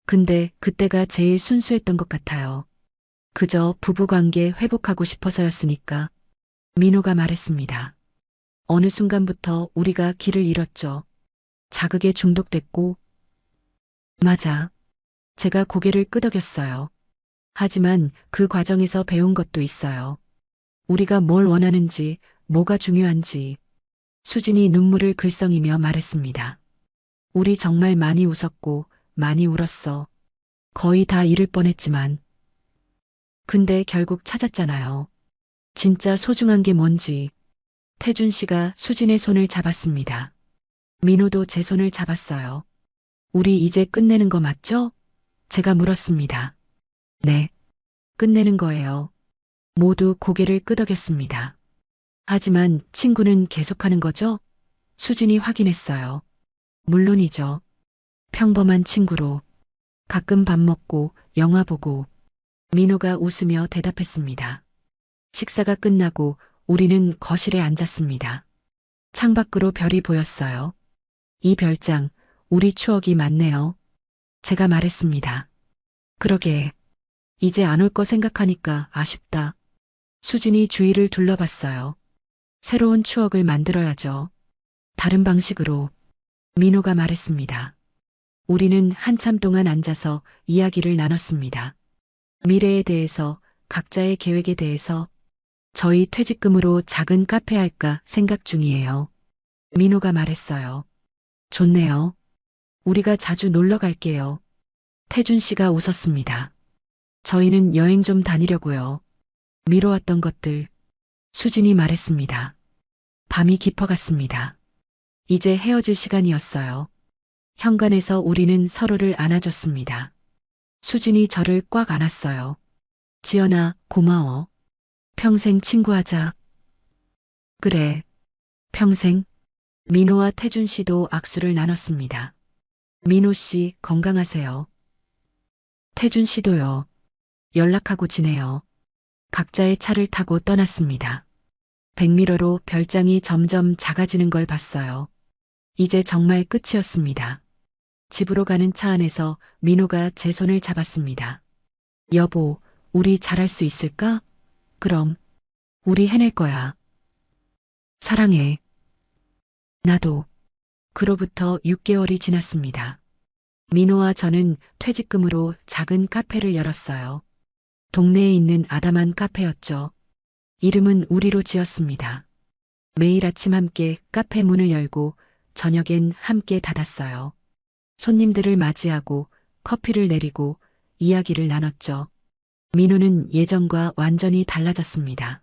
근데 그때가 제일 순수했던 것 같아요. 그저 부부관계 회복하고 싶어서였으니까. 민호가 말했습니다. 어느 순간부터 우리가 길을 잃었죠. 자극에 중독됐고. 맞아. 제가 고개를 끄덕였어요. 하지만 그 과정에서 배운 것도 있어요. 우리가 뭘 원하는지, 뭐가 중요한지. 수진이 눈물을 글썽이며 말했습니다. 우리 정말 많이 웃었고, 많이 울었어. 거의 다 잃을 뻔했지만. 근데 결국 찾았잖아요. 진짜 소중한 게 뭔지. 태준 씨가 수진의 손을 잡았습니다. 민호도 제 손을 잡았어요. 우리 이제 끝내는 거 맞죠? 제가 물었습니다. 네. 끝내는 거예요. 모두 고개를 끄덕였습니다. 하지만 친구는 계속하는 거죠? 수진이 확인했어요. 물론이죠. 평범한 친구로. 가끔 밥 먹고 영화 보고. 민호가 웃으며 대답했습니다. 식사가 끝나고 우리는 거실에 앉았습니다. 창밖으로 별이 보였어요. 이 별장, 우리 추억이 많네요. 제가 말했습니다. 그러게. 이제 안 올 거 생각하니까 아쉽다. 수진이 주위를 둘러봤어요. 새로운 추억을 만들어야죠. 다른 방식으로. 민호가 말했습니다. 우리는 한참 동안 앉아서 이야기를 나눴습니다. 미래에 대해서, 각자의 계획에 대해서. 저희 퇴직금으로 작은 카페 할까 생각 중이에요. 민호가 말했어요. 좋네요. 우리가 자주 놀러 갈게요. 태준 씨가 웃었습니다. 저희는 여행 좀 다니려고요. 미뤄왔던 것들. 수진이 말했습니다. 밤이 깊어갔습니다. 이제 헤어질 시간이었어요. 현관에서 우리는 서로를 안아줬습니다. 수진이 저를 꽉 안았어요. 지연아, 고마워. 평생 친구하자. 그래. 평생. 민호와 태준 씨도 악수를 나눴습니다. 민호 씨 건강하세요. 태준 씨도요. 연락하고 지내요. 각자의 차를 타고 떠났습니다. 백미러로 별장이 점점 작아지는 걸 봤어요. 이제 정말 끝이었습니다. 집으로 가는 차 안에서 민호가 제 손을 잡았습니다. 여보, 우리 잘할 수 있을까? 그럼. 우리 해낼 거야. 사랑해. 나도. 그로부터 6개월이 지났습니다. 민호와 저는 퇴직금으로 작은 카페를 열었어요. 동네에 있는 아담한 카페였죠. 이름은 우리로 지었습니다. 매일 아침 함께 카페 문을 열고 저녁엔 함께 닫았어요. 손님들을 맞이하고 커피를 내리고 이야기를 나눴죠. 민호는 예전과 완전히 달라졌습니다.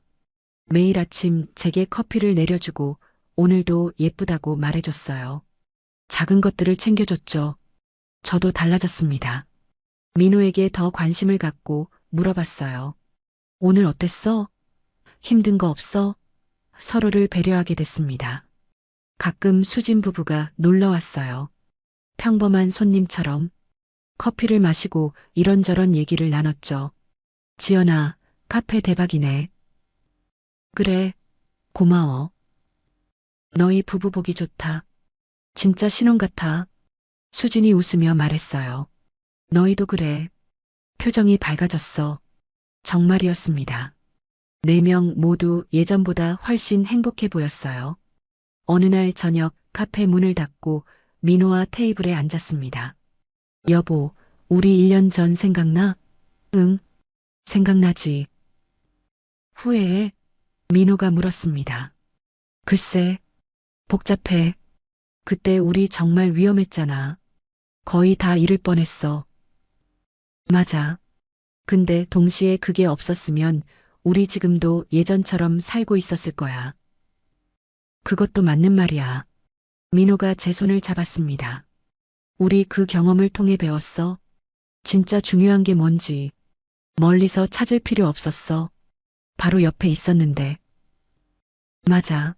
매일 아침 제게 커피를 내려주고 오늘도 예쁘다고 말해줬어요. 작은 것들을 챙겨줬죠. 저도 달라졌습니다. 민호에게 더 관심을 갖고 물어봤어요. 오늘 어땠어? 힘든 거 없어? 서로를 배려하게 됐습니다. 가끔 수진 부부가 놀러 왔어요. 평범한 손님처럼 커피를 마시고 이런저런 얘기를 나눴죠. 지연아, 카페 대박이네. 그래, 고마워. 너희 부부 보기 좋다. 진짜 신혼 같아. 수진이 웃으며 말했어요. 너희도 그래. 표정이 밝아졌어. 정말이었습니다. 4명 모두 예전보다 훨씬 행복해 보였어요. 어느 날 저녁 카페 문을 닫고 민호와 테이블에 앉았습니다. 여보, 우리 1년 전 생각나? 응, 생각나지. 후회해? 민호가 물었습니다. 글쎄, 복잡해. 그때 우리 정말 위험했잖아. 거의 다 잃을 뻔했어. 맞아. 근데 동시에 그게 없었으면 우리 지금도 예전처럼 살고 있었을 거야. 그것도 맞는 말이야. 민호가 제 손을 잡았습니다. 우리 그 경험을 통해 배웠어. 진짜 중요한 게 뭔지. 멀리서 찾을 필요 없었어. 바로 옆에 있었는데. 맞아.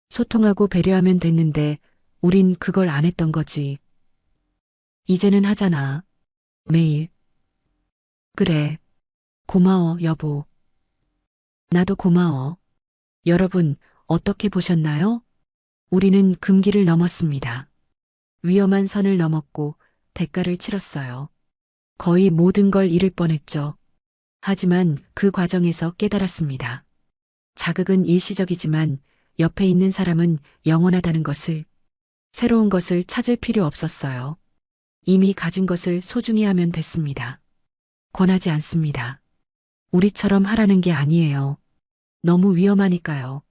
소통하고 배려하면 됐는데 우린 그걸 안 했던 거지. 이제는 하잖아. 매일. 그래. 고마워, 여보. 나도 고마워. 여러분, 어떻게 보셨나요? 우리는 금기를 넘었습니다. 위험한 선을 넘었고 대가를 치렀어요. 거의 모든 걸 잃을 뻔했죠. 하지만 그 과정에서 깨달았습니다. 자극은 일시적이지만 옆에 있는 사람은 영원하다는 것을, 새로운 것을 찾을 필요 없었어요. 이미 가진 것을 소중히 하면 됐습니다. 권하지 않습니다. 우리처럼 하라는 게 아니에요. 너무 위험하니까요.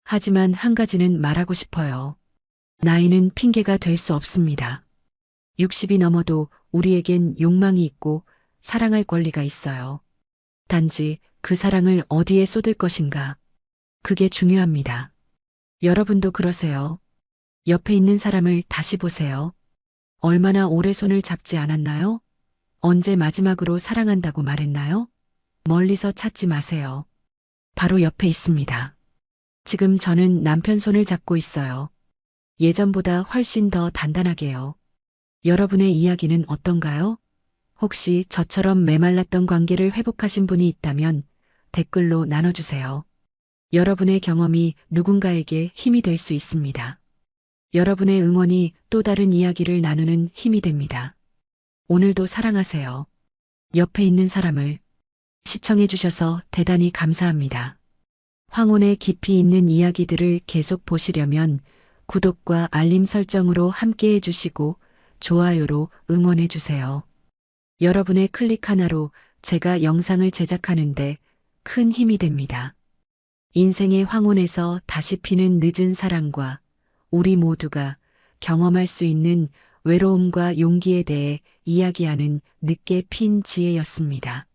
하지만 한 가지는 말하고 싶어요. 나이는 핑계가 될 수 없습니다. 60이 넘어도 우리에겐 욕망이 있고 사랑할 권리가 있어요. 단지 그 사랑을 어디에 쏟을 것인가. 그게 중요합니다. 여러분도 그러세요. 옆에 있는 사람을 다시 보세요. 얼마나 오래 손을 잡지 않았나요? 언제 마지막으로 사랑한다고 말했나요? 멀리서 찾지 마세요. 바로 옆에 있습니다. 지금 저는 남편 손을 잡고 있어요. 예전보다 훨씬 더 단단하게요. 여러분의 이야기는 어떤가요? 혹시 저처럼 메말랐던 관계를 회복하신 분이 있다면 댓글로 나눠주세요. 여러분의 경험이 누군가에게 힘이 될 수 있습니다. 여러분의 응원이 또 다른 이야기를 나누는 힘이 됩니다. 오늘도 사랑하세요. 옆에 있는 사람을. 시청해주셔서 대단히 감사합니다. 황혼의 깊이 있는 이야기들을 계속 보시려면 구독과 알림 설정으로 함께 해주시고 좋아요로 응원해주세요. 여러분의 클릭 하나로 제가 영상을 제작하는데 큰 힘이 됩니다. 인생의 황혼에서 다시 피는 늦은 사랑과 우리 모두가 경험할 수 있는 외로움과 용기에 대해 이야기하는 늦게 핀 지혜였습니다.